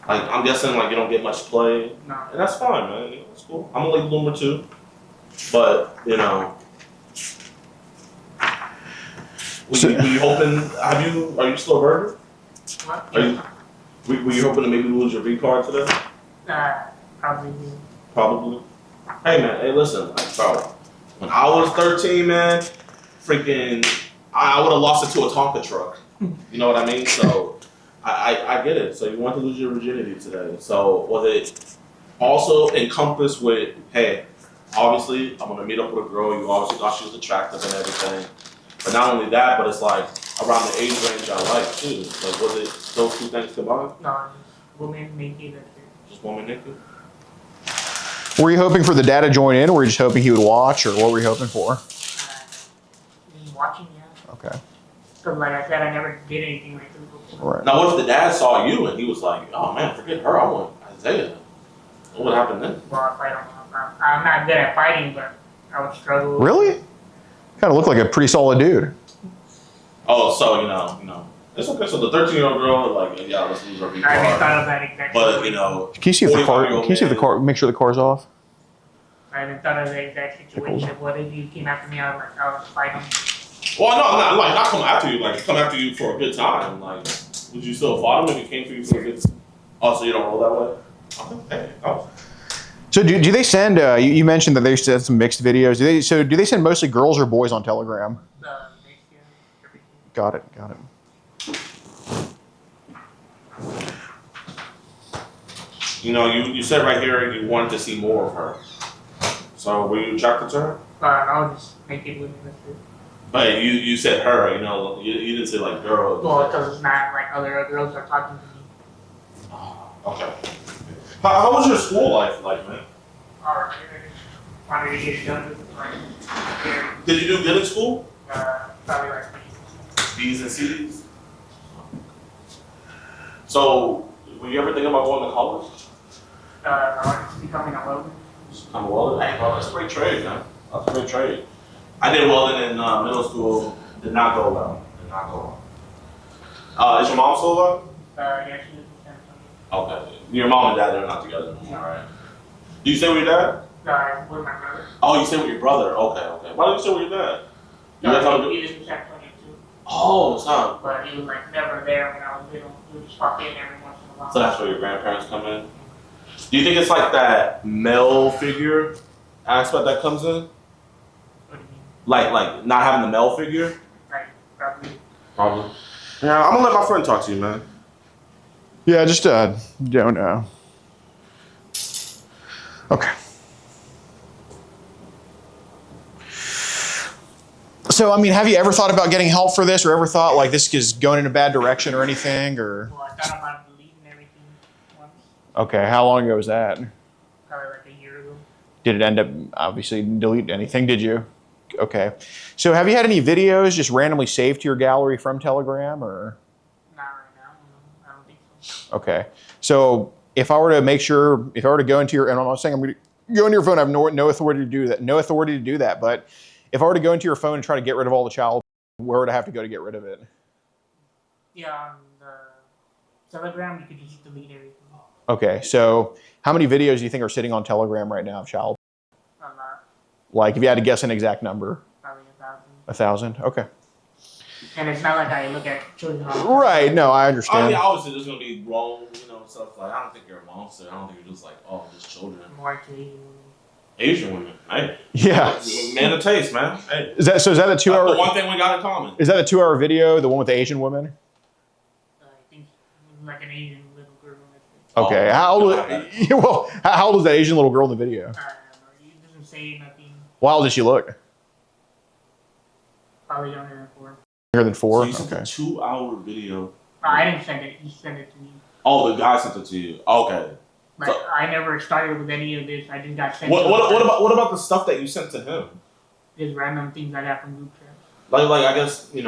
Like, I'm guessing like you don't get much play. No. And that's fine, man. That's cool. I'm a late bloomer too. But, were you hoping, are you still a virgin? What? Were you hoping to maybe lose your V card today? Probably. Probably. Hey man, hey listen, like bro, when I was 13, man, freaking, I would have lost it to a Tonka truck. You know what I mean? So, I get it. So you want to lose your virginity today. So was it also encompassed with, hey, obviously I'm gonna meet up with a girl, you obviously thought she was attractive and everything. But not only that, but it's like around the age range I like too. Like was it those two things combined? No, just women naked, that's it. Just woman naked? were you hoping for the dad to join in, or were you just hoping he would watch, or what were you hoping for? Just watching, yeah. Okay, Because like I said, I never did anything like this before. right. Now what if the dad saw you and he was like, oh man, forget her, I want Isaiah. What would happen then? Well, if I don't know, I'm not good at fighting, but I would struggle. Really? Kind of looked like a pretty solid dude. Oh, so it's okay. So the 13-year-old girl, like, yeah, let's lose our V I haven't card. thought of that exact But situation. Can you see if the car? 45-year-old Can you see if the man. car? Make sure the car's off. I haven't thought of the exact situation. What if you came after me? I was fighting. Well, no, not come after you. Like, come after you for a good time. Like, would you still fight him if he came for you for a good? Oh, so you don't roll that way? Okay. Oh. So do they send? You mentioned that they send some mixed videos. Do they send mostly girls or boys on Telegram? Everything. Got it. You said right here you wanted to see more of her. So were you attracted to her? I was just naked women, that's it. But you said her. You didn't say like girl. Well, because it's not like other girls are talking to me. Oh, okay. How was your school life like, man? Alright, I just wanted to get it done with like, Did you do good in school? probably like B's and C's. So, were you ever thinking about going to college? I was becoming a welder. I'm a welder. Hey, bro, that's a great trade, man. That's a great trade. I did welding in middle school. Did not go well. Is your mom still alive? Yeah, she lives in San Antonio. Okay. Your mom and dad, they're not together anymore, right? Do you stay with your dad? With my brother. Oh, you stay with your brother. Okay. Why don't you stay with your dad? You guys have a He good... lives in San Antonio too. Oh, son. But he was like never there when I was little. He would just pop in every once in a while. So that's where your grandparents come in? Do you think it's like that male figure aspect that comes in? What do you mean? Like not having the male figure? Like, probably. Probably. Yeah, I'm gonna let my friend talk to you, man. Yeah, just don't know. Okay. So, I mean, have you ever thought about getting help for this, or ever thought like this is going in a bad direction or anything, or? Well, I thought about deleting everything once. Okay, how long ago was that? Probably like a year ago. Did it end up obviously delete anything? Did you? Okay. So, have you had any videos just randomly saved to your gallery from Telegram, or? Not right now. No, I don't think so. Okay. So if I were to go into your, and I'm not saying I'm go into your phone. I have no authority to do that. No authority to do that. But if I were to go into your phone and try to get rid of all the child, where would I have to go to get rid of it? Yeah, on the Telegram, you could just delete everything. Okay, so how many videos do you think are sitting on Telegram right now of child? A lot, Like, if you had to guess an exact number, probably 1,000. Okay. And it's not like I look at children. Right. No, I I understand. mean, obviously, there's gonna be grown, stuff like. I don't think you're a monster. I don't think you're just like, oh, just children. More to Asian women. Asian women, hey. Yeah. Man of taste, man. Hey. Is that a That's the 2-hour? one thing we got in common. Is that a 2-hour video? The one with the Asian woman? I think like an Asian little girl. Okay. Oh, How old? no, Well, how old is that Asian little girl in the video? I don't know. It doesn't say nothing. How old does she look? Probably younger than 4. Younger than 4. So you sent Okay. a 2-hour video. No, I didn't send it. He sent it to me. Oh, the guy sent it to you. Okay. Like So- I never started with any of this. I just got sent. What about the stuff that you sent to him? Just random things I got from group chat. Like I guess did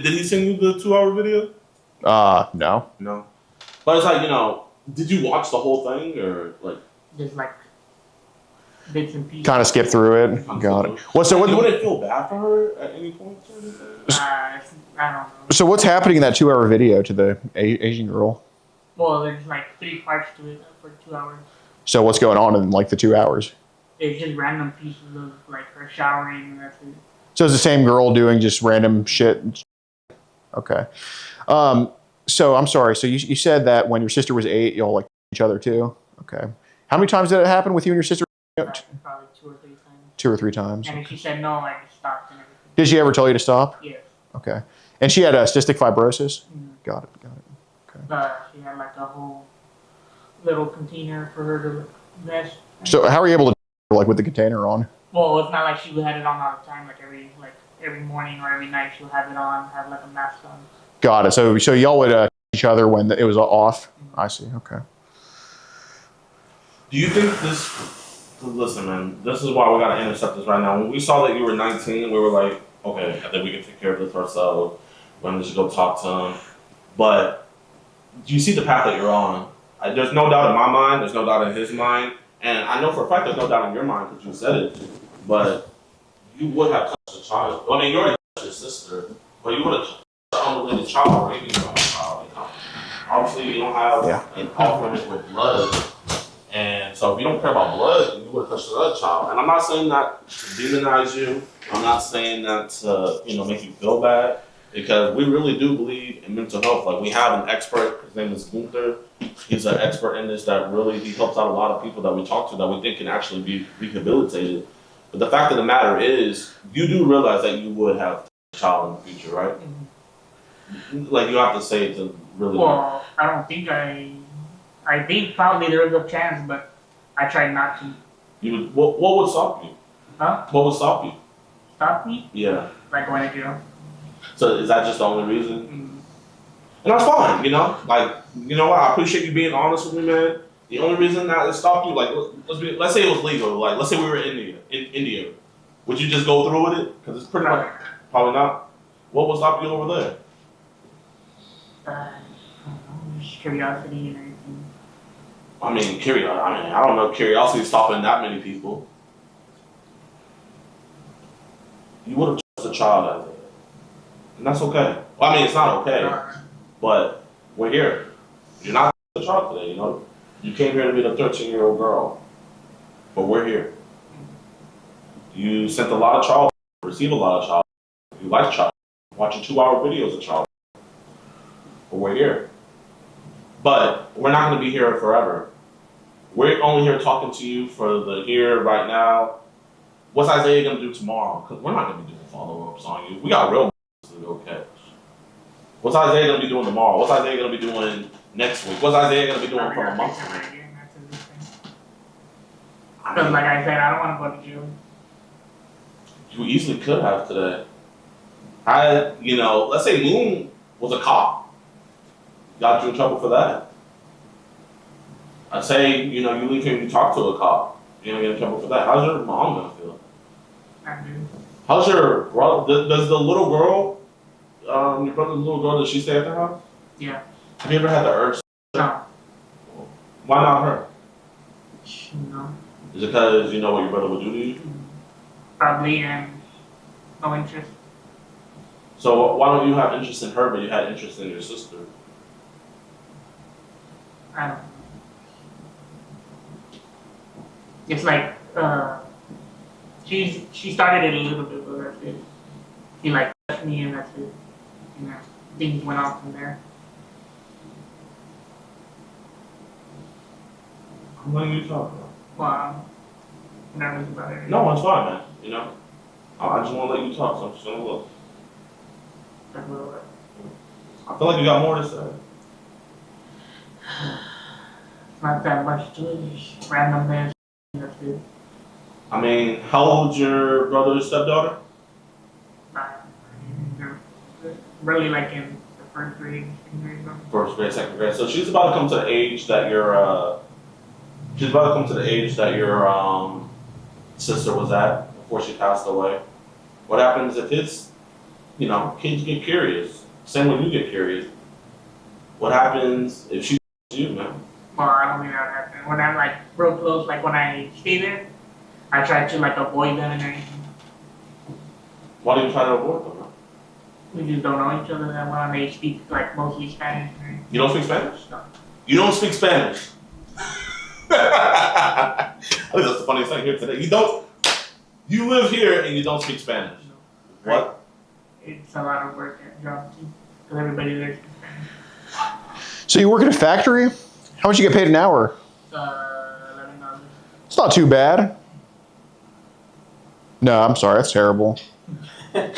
he send you the 2-hour video? No. No. But it's like did you watch the whole thing or like? Just like bits and pieces. Kind of skip through it. Got it. Well, so You what? wouldn't feel bad for her at any point or anything? I don't know. So what's happening in that 2-hour video to the Asian girl? Well, there's like 3 parts to it for 2 hours. So what's going on in like the 2 hours? It's just random pieces of like her showering and that's it. So it's the same girl doing just random shit. Okay. So I'm sorry. So you said that when your sister was 8, y'all like each other too. Okay. How many times did it happen with you and your sister? Probably 2 or 3 times. 2 or 3 times. And if she said no, I just stopped and everything. Did she ever tell you to stop? Yeah. Okay. And she had a cystic fibrosis. Mhm. Got it. But she had like a whole little container for her to rest. So how are you able to like with the container on? Well, it's not like she had it on all the time. Like every morning or every night, she'll have it on, have like a mask on. Got it. So y'all would each other when it was off. I see. Okay. Do you think this? Listen, man. This is why we gotta intercept this right now. When we saw that you were 19, we were like, okay, I think we can take care of this ourselves. We're gonna just go talk to him. But do you see the path that you're on? There's no doubt in my mind. There's no doubt in his mind, and I know for a fact there's no doubt in your mind because you said it. But you would have touched a child. I mean, you already touched your sister, but you would have touched an unrelated child or even your own child. Obviously, you don't have an offering with blood. And so if you don't care about blood, then you would have touched another child. And I'm not saying that to demonize you. I'm not saying that to, make you feel bad. Because we really do believe in mental health. Like we have an expert, his name is Gunther. He's an expert in this that really, he helps out a lot of people that we talk to that we think can actually be rehabilitated. But the fact of the matter is, you do realize that you would have a child in the future, right? Mm-hmm. Like you have to say it to really. Well, I don't think I think probably there is a chance, but I try not to. You would, what would stop you? Huh? What would stop you? Stop me? Yeah. Like going to jail. So is that just the only reason? Mm-hmm. And that's fine, Like, you know what? I appreciate you being honest with me, man. The only reason that it stopped you, like, let's say it was legal. Like, let's say we were in India. Would you just go through with it? Because it's pretty much, probably not. What would stop you over there? I don't know, just curiosity and everything. I don't know, curiosity stopping that many people. You would have chose a child out there. And that's okay. Well, I mean, it's not okay, but we're here. You're not a child today, You came here to be the 13-year-old girl, but we're here. You sent a lot of child, received a lot of child. You like child, watching 2-hour videos of child. But we're here. But we're not going to be here forever. We're only here talking to you for the here, right now. What's Isaiah going to do tomorrow? Because we're not going to be doing follow-ups on you. We got real to go catch. What's Isaiah going to be doing tomorrow? What's Isaiah going to be doing next week? What's Isaiah going to be doing for a month? Because like I said, I don't want to go to jail. You easily could have today. Let's say Moon was a cop. Got you in trouble for that. I'd say, you leave here and you talk to a cop. You're going to get in trouble for that. How's your mom going to feel? I do. How's your brother? Does the little girl, your brother's little girl, does she stay at the house? Yeah. Have you ever had the urge? No. Why not her? No. Is it because you know what your brother would do to you? Probably, and no interest. So why don't you have interest in her, but you had interest in your sister? I don't know. It's like, she started it a little bit, but that's it. She like touched me and that's it. You know, things went on from there. I'm letting you talk, bro. Well, I'm nervous about it. No, it's fine, man. You know? I just want to let you talk, so I'm just going to look. That's a little bit. I feel like you got more to say. Not that much to it, just randomness, that's it. I mean, how old's your brother's stepdaughter? They're really like in the first grade, second grade. Something. First grade, second grade. So she's about to come to the age that your sister was at before she passed away. What happens if kids get curious? Same when you get curious. What happens if she you, man? Well, I don't think that happened. When I'm like real close, like when I stay there, I try to like avoid them and everything. Why do you try to avoid them, man? We just don't know each other that well, and they speak like mostly Spanish. Right? You don't speak Spanish? No. You don't speak Spanish? I think that's the funniest thing here today. You live here and you don't speak Spanish. No. What? It's a lot of work at job too, because everybody there speaks Spanish. So you work at a factory? How much you get paid an hour? $11. It's not too bad. No, I'm sorry. That's terrible. Yeah,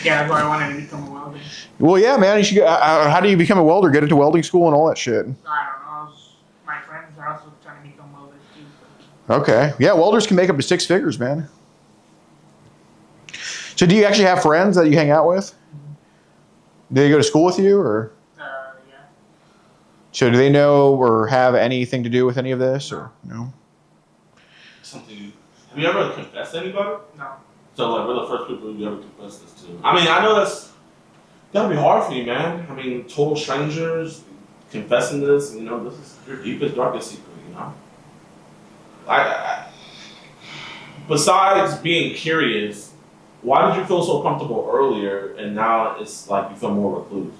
that's why I wanted to become a welder. Well, yeah, man. You should. How do you become a welder? Get into welding school and all that shit. I don't know. My friends are also trying to become welders too. So. Okay. Yeah, welders can make up to 6 figures, man. So do you actually have friends that you hang out with? Do they go to school with you, or? Yeah. So do they know or have anything to do with any of this, or no? Have you ever confessed to anybody? No. So like, we're the first people you ever confessed this to. I mean, I know that's gotta be hard for you, man. I mean, total strangers confessing this. You know, this is your deepest, darkest secret. You know. Besides being curious, why did you feel so comfortable earlier, and now it's like you feel more recluse?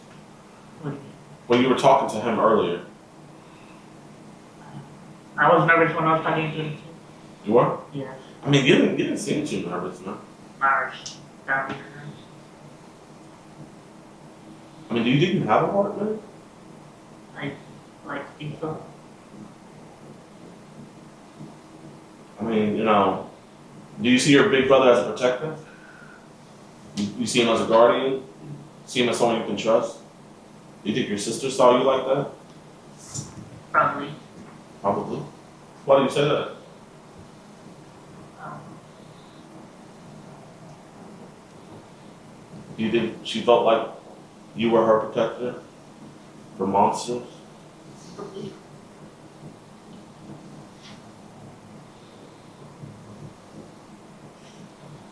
What do you mean? When you were talking to him earlier, I was nervous when I was talking to him too. you were. Yeah. I mean, you didn't seem too nervous, man. Nervous. Down here. I mean, do you think you have a heart, man? I think so. I mean, you know, do you see your big brother as a protector? You see him as a guardian? See him as someone you can trust? Do you think your sister saw you like that? Probably. Probably. Why do you say that? Do you think she felt like you were her protector for monsters?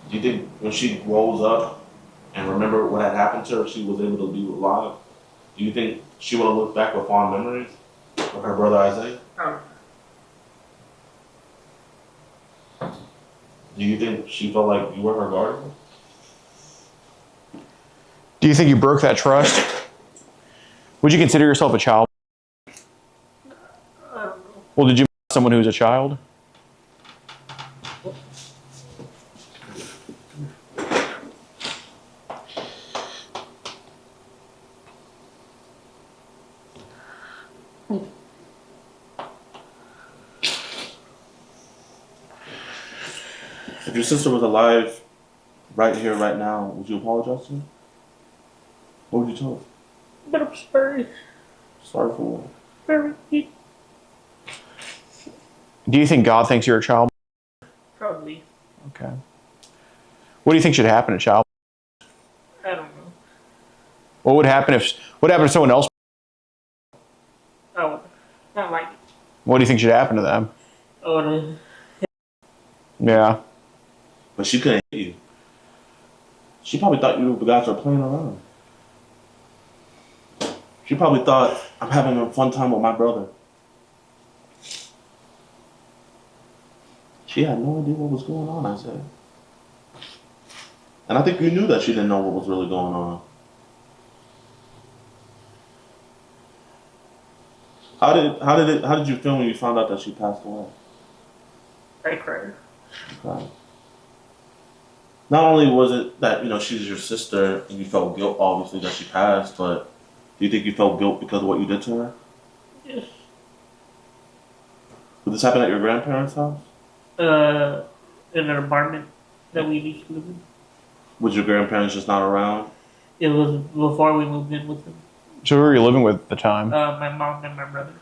Do you think when she grows up and remember what had happened to her, she was able to be alive? Do you think she would have looked back with fond memories of her brother Isaiah? Oh. Do you think she felt like you were her guardian? Do you think you broke that trust? Would you consider yourself a child? Well, did you marry someone who's a child? If your sister was alive right here, right now, would you apologize to her? What would you tell her? But I'm sorry. Sorry for what? Very. Do you think God thinks you're a child? Probably. Okay. What do you think should happen to child? I don't know. What happened if someone else? Oh, not like it. What do you think should happen to them? Oh, no. Yeah. But she couldn't hit you. She probably thought you guys were playing around. She probably thought, I'm having a fun time with my brother. She had no idea what was going on, I said. And I think you knew that she didn't know what was really going on. How did you feel when you found out that she passed away? I cried. Okay. Not only was it that, she's your sister and you felt guilt, obviously, that she passed, but do you think you felt guilt because of what you did to her? Yes. Did this happen at your grandparents' house? In an apartment that we used to live in. Was your grandparents just not around? It was before we moved in with them. So who were you living with at the time? My mom and my brother.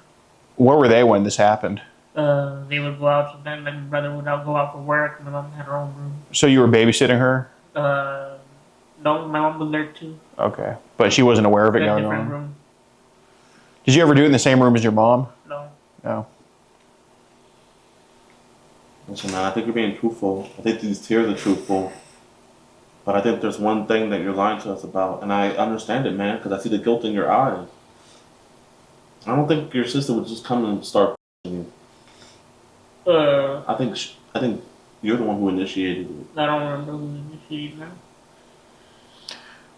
Where were they when this happened? They would go out sometimes. My brother would go out for work, and my mom had her own room. So you were babysitting her? No, my mom was there too. Okay. But she wasn't aware of it In a going different on? room. Did you ever do it in the same room as your mom? No. No. Listen, man, I think you're being truthful. I think these tears are truthful. But I think there's one thing that you're lying to us about, and I understand it, man, because I see the guilt in your eyes. I don't think your sister would just come and start you. I think you're the one who initiated it. I don't remember who initiated that.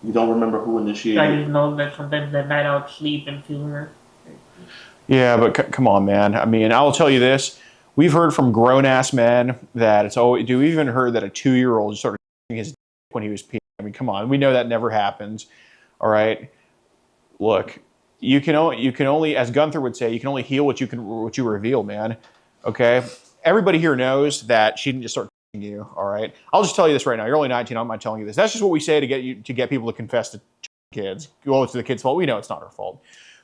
You don't remember who initiated I it? just know that sometimes at night I would sleep and feel her. Yeah, but come on, man. I mean, I'll tell you this. We've heard from grown-ass men that it's always... We even heard that a 2-year-old started his dick when he was peeing. I mean, come on. We know that never happens. All right? Look, you can only, as Gunther would say, you can only heal what you reveal, man. Okay? Everybody here knows that she didn't just start you, all right? I'll just tell you this right now. You're only 19. I'm not telling you this. That's just what we say to get people to confess to kids. Well, it's the kid's fault. We know it's not her fault.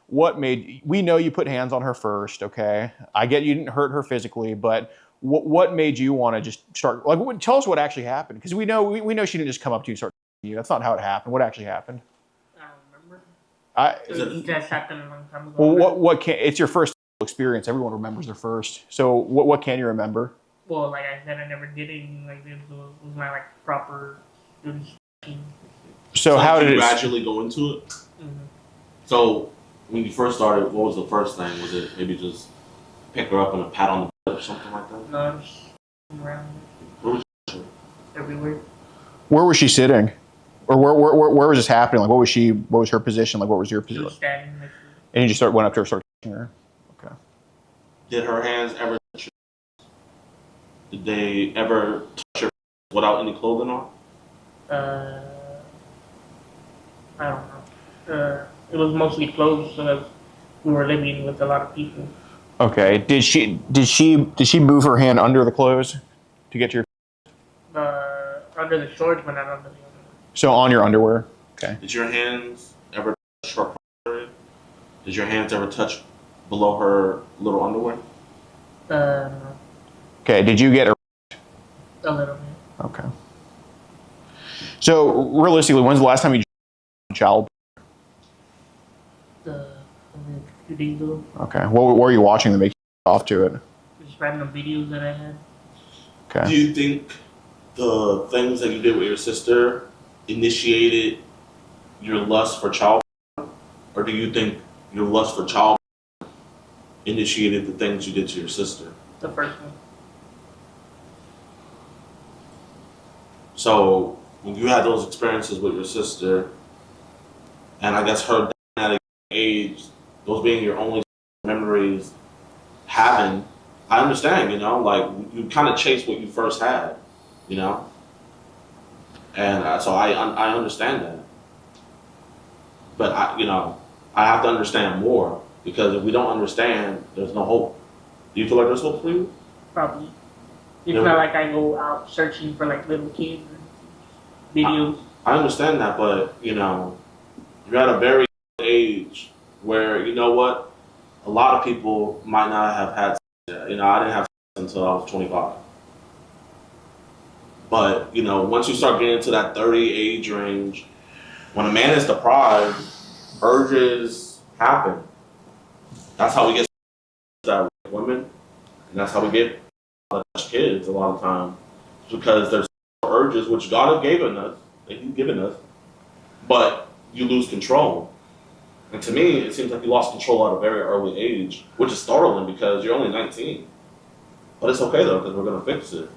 We know you put hands on her first, okay? I get you didn't hurt her physically, but what made you want to just start, tell us what actually happened, because we know she didn't just come up to you and start you. That's not how it happened. What actually happened? I don't remember. It just happened a long time ago. Well, it's your first experience. Everyone remembers their first. So what can you remember? Well, like I said, I never did anything like this. It was my proper student. So how did you it gradually go into it? Mm-hmm. So when you first started, what was the first thing? Was it maybe just pick her up and a pat on the butt or something like that? No, just around. Where was she? Everywhere. Where was she sitting? Or where was this happening? Like what was her position? Like what was your She position? was standing next to me. And you just went up to her, started touching her. Okay. Did her hands ever touch your? Did they ever touch her without any clothing on? I don't know. It was mostly clothes because we were living with a lot of people. Okay. Did she move her hand under the clothes to get to your? Under the shorts, but not under the underwear. So on your underwear. Okay. Did your hands ever touch her? Did your hands ever touch below her little underwear? No, Okay. Did you get her? a little bit. Okay. So realistically, when's the last time you child? A few days ago. Okay. What were you watching to make you off to it? Just random videos that I had. Okay. Do you think the things that you did with your sister initiated your lust for child, or do you think your lust for child initiated the things you did to your sister? The first one. So when you had those experiences with your sister, and I guess her at a age, those being your only memories having, I understand, like you kind of chase what you first had, and so I understand that. But I have to understand more, because if we don't understand, there's no hope. Do you feel like there's hope for you? Probably. It's Yeah. not like I go out searching for like little kids and videos. I understand that, but you're at a very age where a lot of people might not have had. I didn't have until I was 25. But once you start getting to that 30 age range, when a man is deprived, urges happen. That's how we get that with women, and that's how we get kids a lot of times, because there's urges which God has given us, but you lose control. And to me, it seems like you lost control at a very early age, which is startling because you're only 19. But it's okay though, because we're gonna fix it.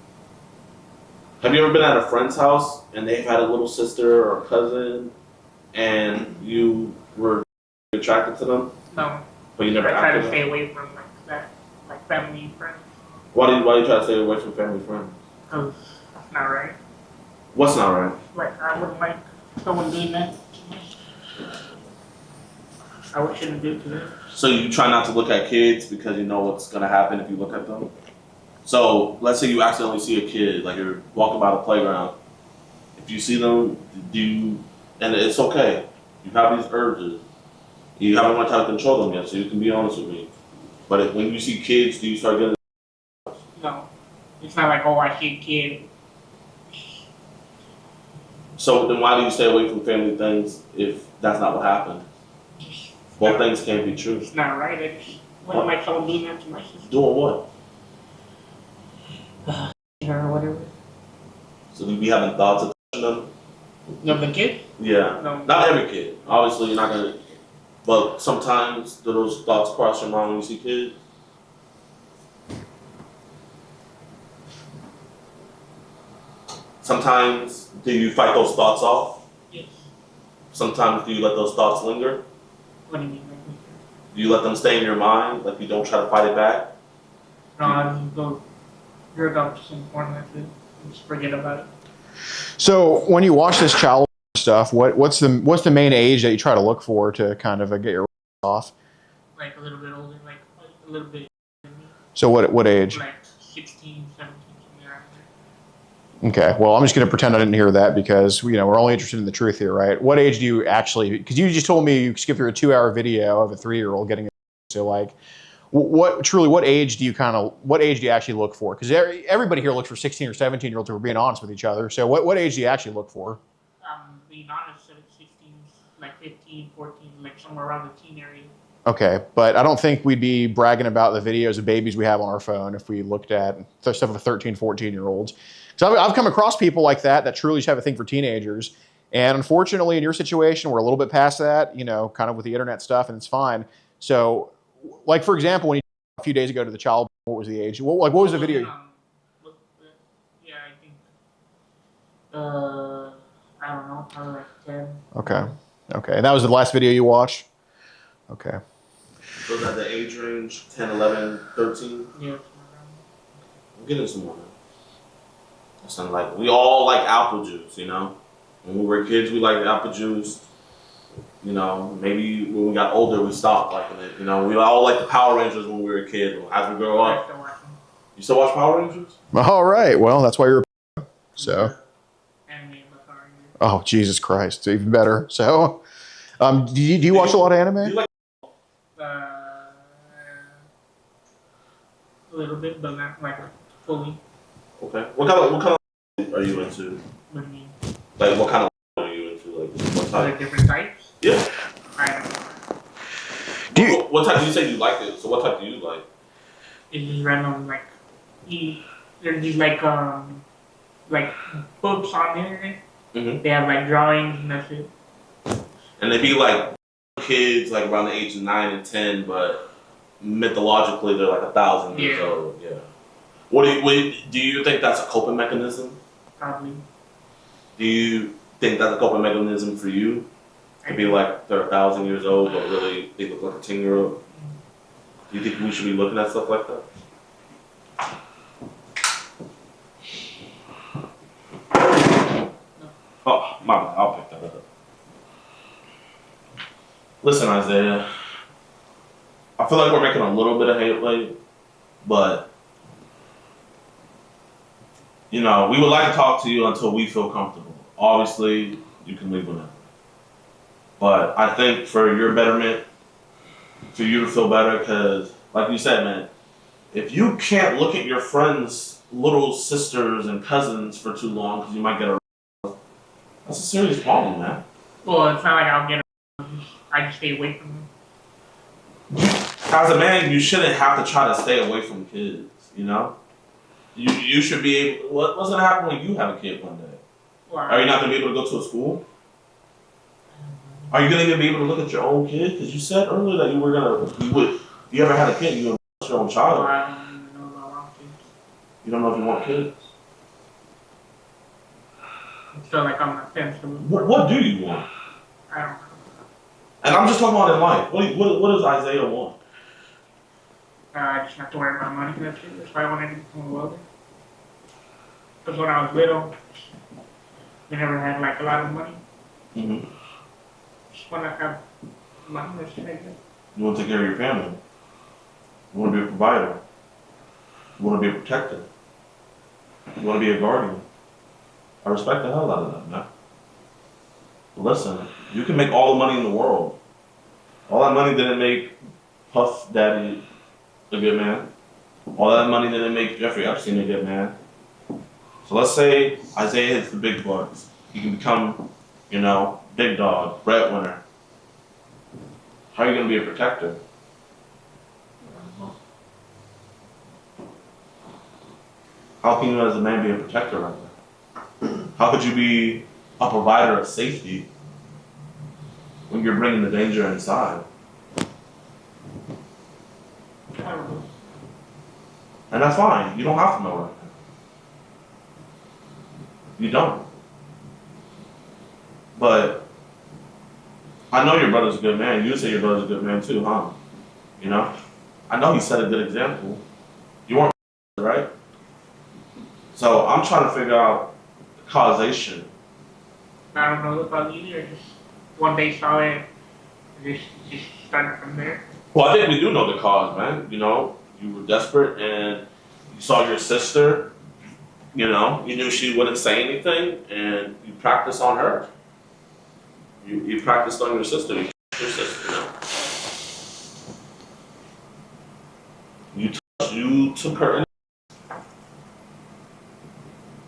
Have you ever been at a friend's house and they've had a little sister or cousin, and you were attracted to them, No. but you never I try acted to on stay it? away from like that, like family and friends, Why do you try to stay away from family friends? because that's not right. What's not right? Like I wouldn't like someone doing that. I shouldn't do it to them. So you try not to look at kids because you know what's gonna happen if you look at them? So let's say you accidentally see a kid, like you're walking by the playground. If you see them, and it's okay. You have these urges. You haven't learned how to control them yet, so you can be honest with me. But when you see kids, do you start getting? No. It's not like, oh, I see a kid. So then why do you stay away from family things if that's not what happened? Both things can't be true. It's not right. I just wouldn't like someone doing that to my sister Doing what? or whatever. So do you be having thoughts of touching them? No, the kid? Yeah. No. Not every kid. Obviously, you're not gonna. But sometimes do those thoughts cross your mind when you see kids? Sometimes do you fight those thoughts off? Yes. Sometimes do you let those thoughts linger? What do you mean? Do you let them stay in your mind? Like you don't try to fight it back? No, I just go, you're about to some porn, that's it. Just forget about it. So when you watch this child stuff, what's the main age that you try to look for to kind of get your off? Like a little bit older, like a little bit. So what age? Like 16, 17, something around there. Okay, well, I'm just going to pretend I didn't hear that because, we're only interested in the truth here, right? What age do you actually, because you just told me you skipped through a 2-hour video of a 3-year-old getting, so like, what age do you actually look for? Because everybody here looks for 16 or 17-year-olds who are being honest with each other. So what age do you actually look for? Being honest, 16, like 15, 14, like somewhere around the teen area. Okay, but I don't think we'd be bragging about the videos of babies we have on our phone if we looked at stuff of 13, 14-year-olds. So I've come across people like that truly just have a thing for teenagers. And unfortunately, in your situation, we're a little bit past that, kind of with the internet stuff, and it's fine. So, like, for example, when you a few days ago to the child, what was the age? What was the video? Yeah, I think, I don't know, probably like 10. Okay. And that was the last video you watched? Okay. So is that the age range 10, 11, 13? Yeah. I'm getting some more. That sounds like we all like apple juice, When we were kids, we liked apple juice. Maybe when we got older, we stopped liking it. We all liked the Power Rangers when we were a kid. As we grow up, you still watch Power Rangers? All right. Well, that's why you're so. Anime, but Power Rangers. Oh, Jesus Christ. It's even better. So, do you watch a lot of anime? Do you like A little bit, but not like fully. Okay. What kind of are you into? What do you mean? Like what kind of are you into? Like what Are there type? different types? Yeah. I don't know. Do you, What type? You say you like it. So what type do you like? It's just random, like, there's these like books on the internet. Mm-hmm. They have like drawings and that's it. And they be like kids like around the age of 9 and 10, but mythologically they're like 1,000 years Yeah. old. Yeah. Do you think that's a coping mechanism? Probably. Do you think that's a coping mechanism for you? To be like they're 1,000 years old, but really they look like a 10-year-old. Do you think we should be looking at stuff like that? Oh, my bad. I'll pick that up. Listen, Isaiah. I feel like we're making a little bit of headway, but we would like to talk to you until we feel comfortable. Obviously, you can leave whenever. But I think for your betterment, for you to feel better, because like you said, man, if you can't look at your friends' little sisters and cousins for too long because you might get that's a serious problem, man. Well, it's not like I'll get I just stay away from them. As a man, you shouldn't have to try to stay away from kids, You should be able. What's gonna happen when you have a kid one day? Are you not gonna be able to go to a school? Are you gonna even be able to look at your own kid? Because you said earlier that you would. If you ever had a kid, you would watch your own child. I don't even know about kids. You don't know if you want kids? So like on the fence. What do you want? I don't know. And I'm just talking about in life. What does Isaiah want? I just have to worry about money. That's it. That's why I wanted to become a welder. Because when I was little, we never had like a lot of money. Mm-hmm. Just want to have money. That's it. You want to take care of your family. You want to be a provider. You want to be a protector. You want to be a guardian. I respect the hell out of that, man. But listen, you can make all the money in the world. All that money didn't make Puff Daddy a good man. All that money didn't make Jeffrey Epstein a good man. So let's say Isaiah hits the big bucks. He can become, big dog, breadwinner. How are you going to be a protector? How can you as a man be a protector right now? How could you be a provider of safety when you're bringing the danger inside? I don't know. And that's fine. You don't have to know right now. You don't. But I know your brother's a good man. You say your brother's a good man too, huh? I know he set a good example. You weren't right? So I'm trying to figure out the causation. I don't know about you. I just one day saw it. Just started from there. Well, I think we do know the cause, man. You were desperate and you saw your sister. You knew she wouldn't say anything, and you practiced on her. You practiced on your sister. Your sister, You took her in.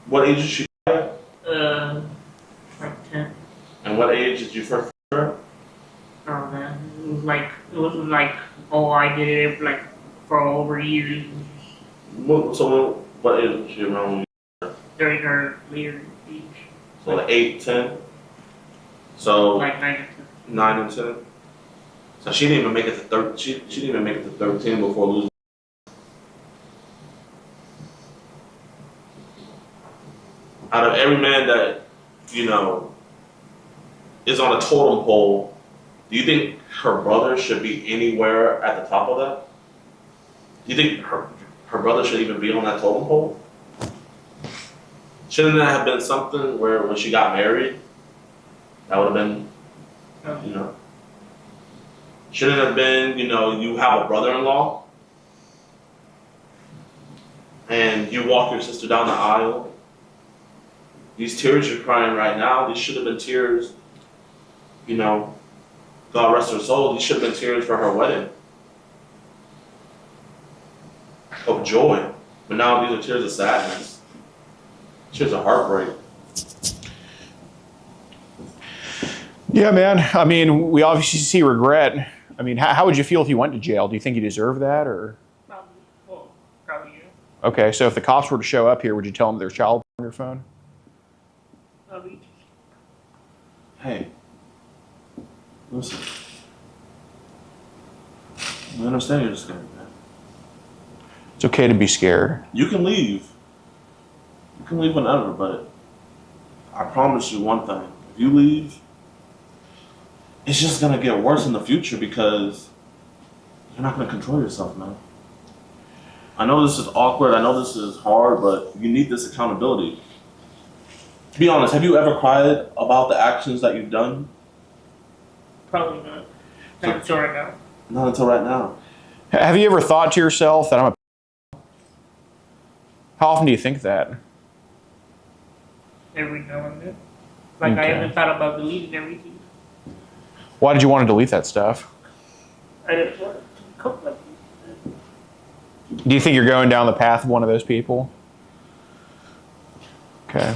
What age did she die? Like 10. And what age did you first her? Oh man, it was like, I did it like for over years. So what age was she around when you During her later age. So like 8, 10? So Like 9 and 10. 9 and 10? So she didn't even make it to 13. She didn't even make it to 13 before losing. Out of every man that, is on a totem pole, do you think her brother should be anywhere at the top of that? Do you think her brother should even be on that totem pole? Shouldn't that have been something where when she got married, that would have been, Shouldn't it have been, you have a brother-in-law and you walk your sister down the aisle. These tears you're crying right now, these should have been tears, God rest her soul, these should have been tears for her wedding. Of joy. But now these are tears of sadness. Tears of heartbreak. Yeah, man. I mean, we obviously see regret. I mean, how would you feel if you went to jail? Do you think you deserve that, or? Probably you. Okay, so if the cops were to show up here, would you tell them there's child on your phone? Probably. Hey, listen. I understand you're scared, man. It's okay to be scared. You can leave. You can leave whenever, but I promise you one thing. If you leave, it's just gonna get worse in the future because you're not gonna control yourself, man. I know this is awkward, I know this is hard, but you need this accountability. To be honest, have you ever cried about the actions that you've done? Probably not. Not until right now. Not until right now. Have you ever thought to yourself that I'm a? How often do you think that? Every now and then. Like Okay. I haven't thought about deleting everything. Why did you want to delete that stuff? I didn't want to cope like Do you think you're going down the path of one of those people? Okay.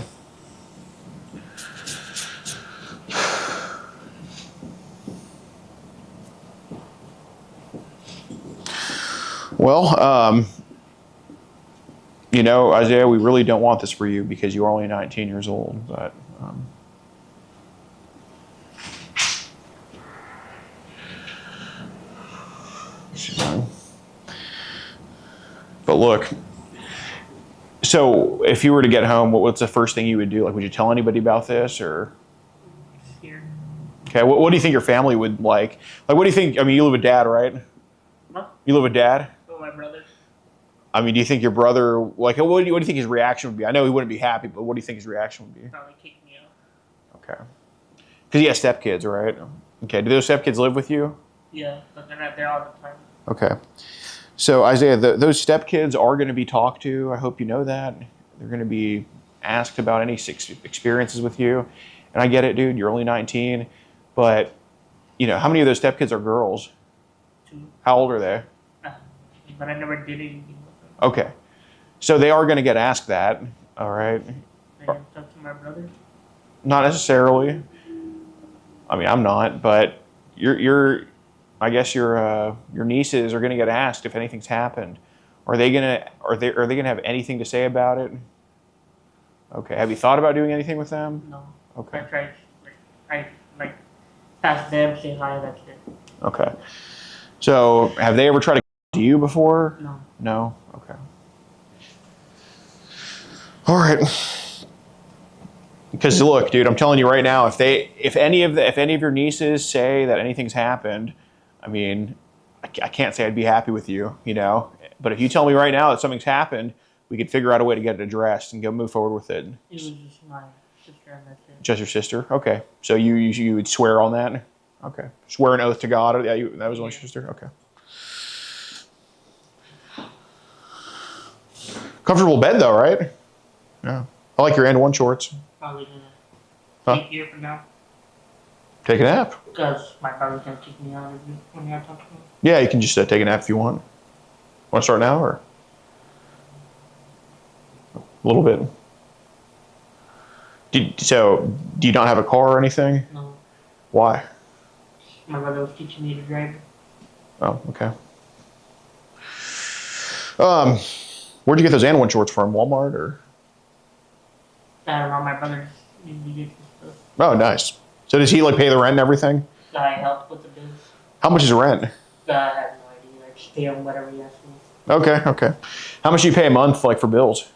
Well, Isaiah, we really don't want this for you because you're only 19 years old, but but look, So if you were to get home, what's the first thing you would do? Like, would you tell anybody about this or? Scared. Okay, what do you think your family would like? Like, what do you think? I mean, you live with dad, right? Huh? You live with dad? Oh, my brother. I mean, do you think your brother, like, what do you think his reaction would be? I know he wouldn't be happy, but what do you think his reaction would be? Probably kick me out. Okay. Because he has stepkids, right? Okay, do those stepkids live with you? Yeah, but they're not there all the time. Okay. So, Isaiah, those stepkids are going to be talked to. I hope you know that. They're going to be asked about any experiences with you. And I get it, dude. You're only 19. But, you know, how many of those stepkids are girls? 2. How old are they? But I never did anything with them. Okay. So they are going to get asked that. All right. I never talked to my brother. Not necessarily. I mean, I'm not, but I guess your nieces are going to get asked if anything's happened. Are they gonna have anything to say about it? Okay. Have you thought about doing anything with them? No. Okay. I tried. I ask them, say hi, that's it. Okay. So have they ever tried to to you before? No. No. Okay. All right. Because look, dude, I'm telling you right now, if any of your nieces say that anything's happened, I mean, I can't say I'd be happy with you, you know. But if you tell me right now that something's happened, we could figure out a way to get it addressed and go move forward with it. It was just my sister and that's it. Just your sister? Okay. So you would swear on that? Okay. Swear an oath to God? Yeah, that was only your sister? Okay. Comfortable bed though, right? Yeah. I like your and one shorts. Probably gonna Huh? take here for now. Take a nap. Because my brother's gonna kick me out of it when I talk to him. Yeah, you can just take a nap if you want. Want to start now or? A little bit. Do you not have a car or anything? No. Why? My brother was teaching me to drive. Oh, okay. Where'd you get those and one shorts from? Walmart or? I don't know, my brother usually gets this stuff. Oh, nice. So does he like pay the rent and everything? I help with the bills. How much is the rent? I have no idea. I just pay him whatever he asks me. Okay, okay. How much do you pay a month, like for bills?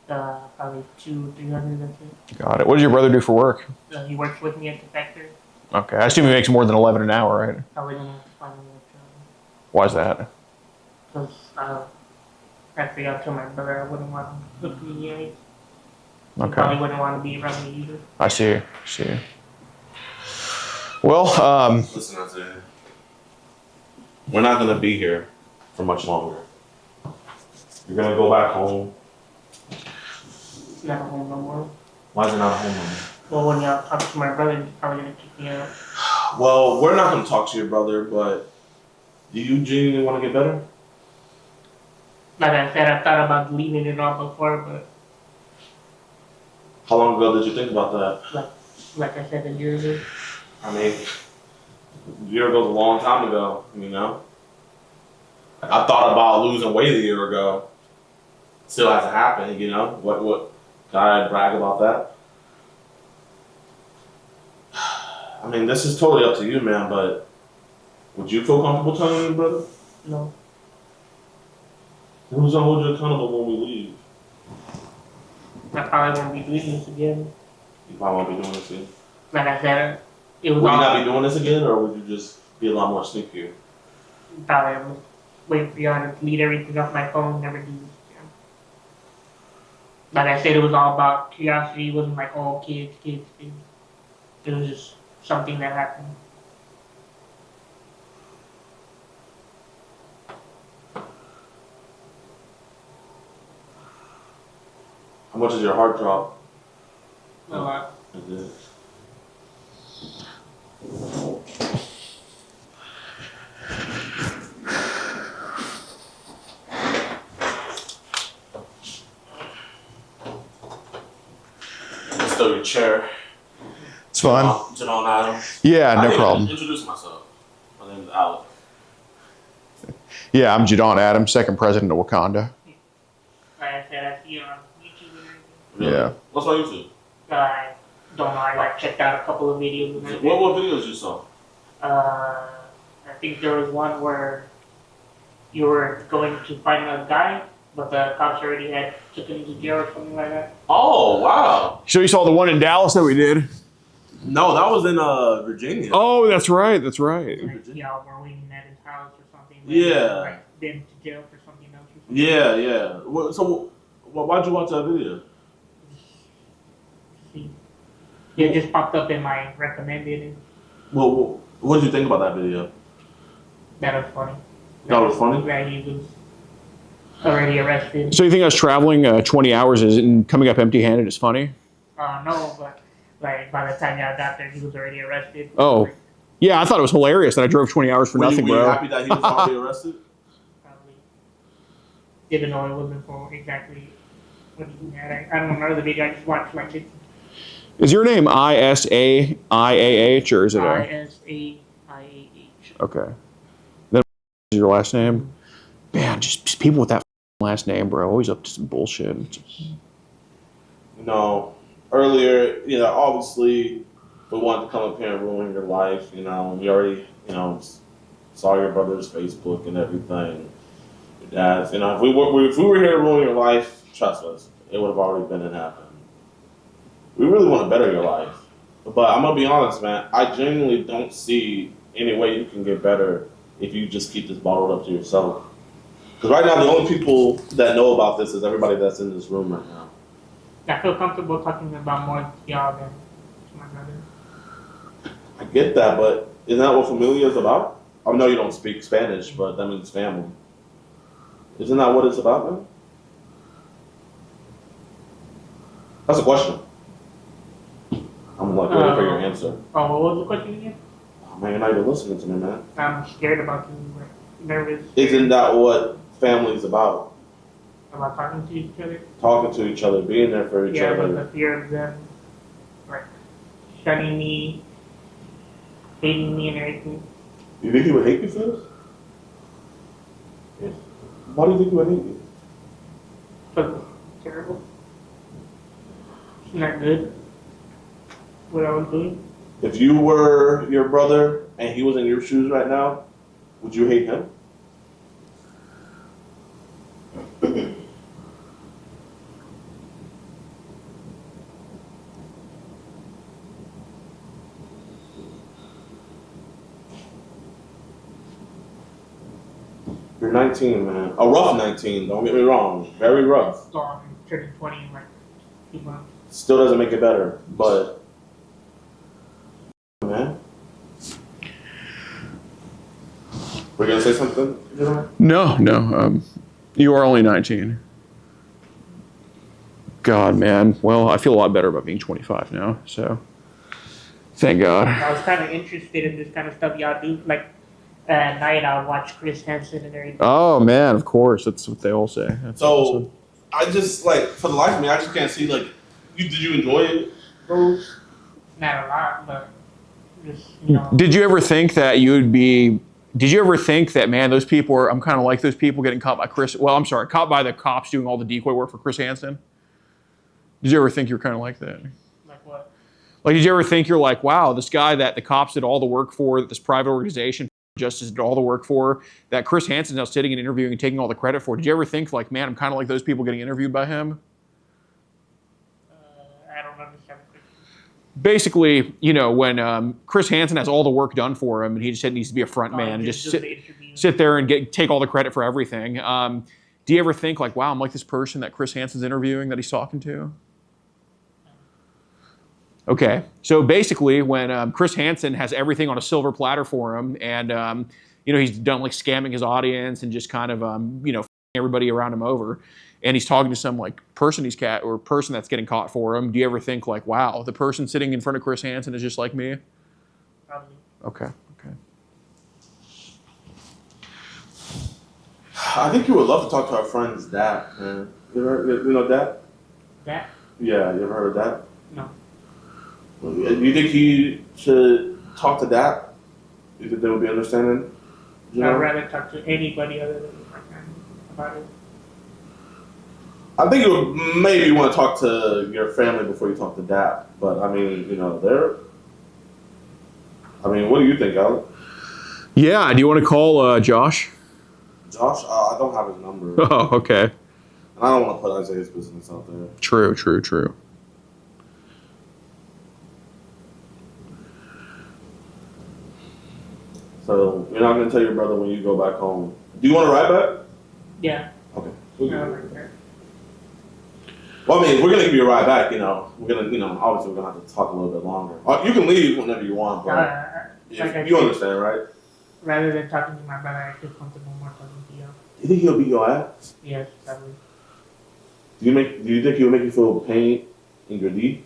Probably $200-300, that's it. Got it. What does your brother do for work? He works with me at the factory. Okay, I assume he makes more than 11 an hour, right? Probably gonna have to find another job. Why is that? Because I figured out to my brother I wouldn't want him to put me in. He probably Okay, wouldn't want to be around me either. I see. Well, Listen, Isaiah. We're not gonna be here for much longer. You're gonna go back home. It's not a home no more. Why is it not home anymore? Well, when y'all talk to my brother, he's probably gonna kick me out. Well, we're not gonna talk to your brother, but do you genuinely want to get better? Like I said, I thought about leaving it all before, but How long ago did you think about that? like I said, a year ago. I mean, a year ago's a long time ago, you know? I thought about losing weight a year ago. Still hasn't happened, you know? What, can I brag about that? I mean, this is totally up to you, man, but would you feel comfortable telling your brother? No. Who's gonna hold you accountable when we leave? I probably won't be doing this again. You probably won't be doing this again. Like I said, it was Would you all not be doing this again, or would you just be a lot more sneakier? probably I'm waiting for y'all to delete everything off my phone, never do this again. Like I said, it was all about curiosity. It wasn't like, oh, kids. It was just something that happened. How much is your heart drop? A lot. It is. Let's throw your chair. it's fine. Jidion Adam. Yeah, I no didn't problem. Introduce myself. My name is Alex. Yeah, I'm Jidion Adams, second president of Wakanda. Like I said, I see it on YouTube and everything. Really? Yeah. What's on YouTube? I don't know. I checked out a couple of videos. And everything. What videos you saw? I think there was one where you were going to find a guy but the cops already had took him to jail or something like that. Oh, wow. So you saw the one in Dallas that we did? No, that was in Virginia. Oh, that's right. That's right. Like, y'all were waiting at his house or something. Yeah. Like, been to jail for something else or something. Yeah, yeah. So, why'd you watch that video? See, it just popped up in my recommended. Well, what did you think about that video? That was funny. That was funny? That he was already arrested. So you think us traveling 20 hours and coming up empty-handed is funny? No, but like by the time y'all got there, he was already arrested. Oh. Yeah, I thought it was hilarious that I drove 20 hours for nothing, were you bro. happy that he was already arrested? Probably. Even though it wasn't for exactly what he had. I don't remember the video. I just watched like it. Is your name ISAIAH or is it ISAIAH. Okay. Then is your last name? Man, just people with that last name, bro, always up to some bullshit. You know, earlier, obviously, we wanted to come up here and ruin your life. We already, saw your brother's Facebook and everything. Your dad's, if we were here to ruin your life, trust us, it would have already been and happened. We really want to better your life. But I'm going to be honest, man, I genuinely don't see any way you can get better if you just keep this bottled up to yourself. Because right now, the only people that know about this is everybody that's in this room right now. I feel comfortable talking about more to y'all than to my brother. I get that, but isn't that what familia is about? I know you don't speak Spanish, but that means family. Isn't that what it's about, man? That's a question. I'm like waiting for your answer. Oh, what was the question again? Oh, man, you're not even listening to me, man. I'm scared about you, like, nervous Isn't that what family's about? about talking to each other. Talking to each other, being there for each Yeah, but other. the fear of them, like, shunning me, hating me and everything. You think he would hate you for this? Yes. Why do you think he would hate you? But terrible. It's not good. What I was doing. If you were your brother and he was in your shoes right now, would you hate him? You're 19, man. A rough 19, don't get me wrong. Very rough. So I'm turning 20 in like 2 months. Still doesn't make it better, but man. We're gonna say something, gentlemen? No. You are only 19. God, man. Well, I feel a lot better about being 25 now, so thank God. I was kind of interested in this kind of stuff y'all do. Like, at night I would watch Chris Hansen and everything. Oh, man, of course. That's what they all say. That's So, awesome. I just, for the life of me, I just can't see, did you enjoy it, bro? Not a lot, but just, you know. Did you ever think that man, those people are, I'm kind of like those people getting caught by caught by the cops doing all the decoy work for Chris Hansen? Did you ever think you were kind of like that? Like what? Like, did you ever think you're like, wow, this guy that the cops did all the work for, that this private organization, Justice did all the work for, that Chris Hansen's now sitting and interviewing and taking all the credit for? Did you ever think, like, man, I'm kind of like those people getting interviewed by him? I don't understand. Basically, when Chris Hansen has all the work done for him and he just needs to be a front man and just sit there and take all the credit for everything. Do you ever think, like, wow, I'm like this person that Chris Hansen's interviewing that he's talking to? Okay, so basically, when Chris Hansen has everything on a silver platter for him, and he's done like scamming his audience and just kind of everybody around him over, and he's talking to some like person person that's getting caught for him. Do you ever think like, wow, the person sitting in front of Chris Hansen is just like me? Probably. Okay. I think you would love to talk to our friend's dad, man. You know dad? That? Yeah, you ever heard of that? No. Do you think he should talk to dad? You think they would be understanding? I'd rather talk to anybody other than my family about it. I think you would maybe want to talk to your family before you talk to dad. But I mean, what do you think, Alec? Yeah, do you want to call Josh? Josh, I don't have his number. Oh, okay. I don't want to put Isaiah's business out there. True, true, true. So you're not gonna tell your brother when you go back home. Do you want to ride back? Yeah. Okay. Right there. Well, I mean, we're gonna give you a ride back. You know, we're gonna, obviously we're gonna have to talk a little bit longer. You can leave whenever you want, but Like you understand, right? Rather than talking to my brother, I feel comfortable more talking to you. You think he'll beat your ass? Yes, probably. Do you think he'll make you feel pain in your knee?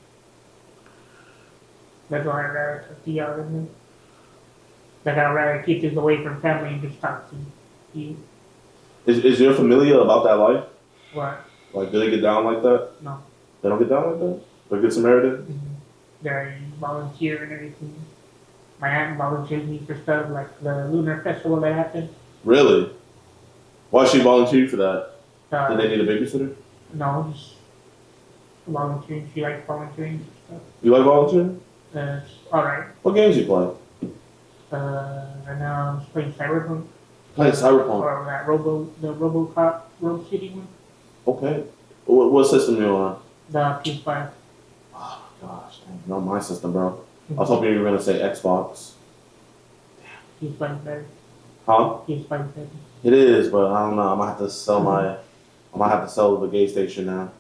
That's why I'd rather talk to you than him. Like, I'd rather keep this away from family and just talk to you. Is your familia about that life? What? Like, do they get down like that? No. They don't get down like that? They're good Samaritan? Mm-hmm. They volunteer and everything. My aunt volunteered me for stuff like the lunar festival that happened. Really? Why she volunteer you for that? Did they need a babysitter? No, just volunteering. She likes volunteering and stuff. You like volunteering? It's alright. What games you play? Right now I'm just playing Cyberpunk. Play Cyberpunk. Or that the RoboCop Rogue City one. Okay. What system you on? The PS5. Oh gosh, dang, not my system, bro. I was hoping you were gonna say Xbox. PS5 is better. Huh? PS5 is better. It is, but I don't know. I might have to sell the gay station now.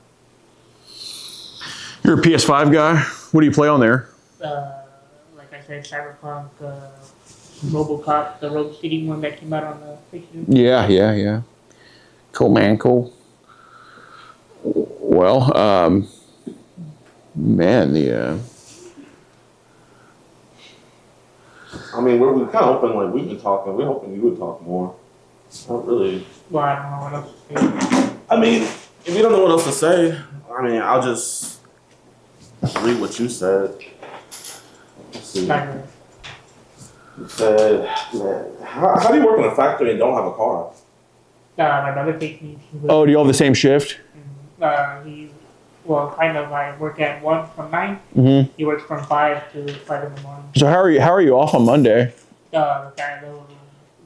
You're a PS5 guy. What do you play on there? Like I said, Cyberpunk, RoboCop, the Rogue City one that came out on the PlayStation. Yeah. Cool, man. Cool. Well, man, I mean, we're kind of hoping, like, we've been talking. We're hoping you would talk more. Not really. Well, I don't know what else to say. I mean, if you don't know what else to say, I mean, I'll just read what you said. Let's see. You said, man, how do you work in a factory and don't have a car? My brother takes me. oh, do you all have the same shift? Kind of. I work at 1 from 9. Mm-hmm. He works from 5 to 5 in the morning. So how are you off on Monday? The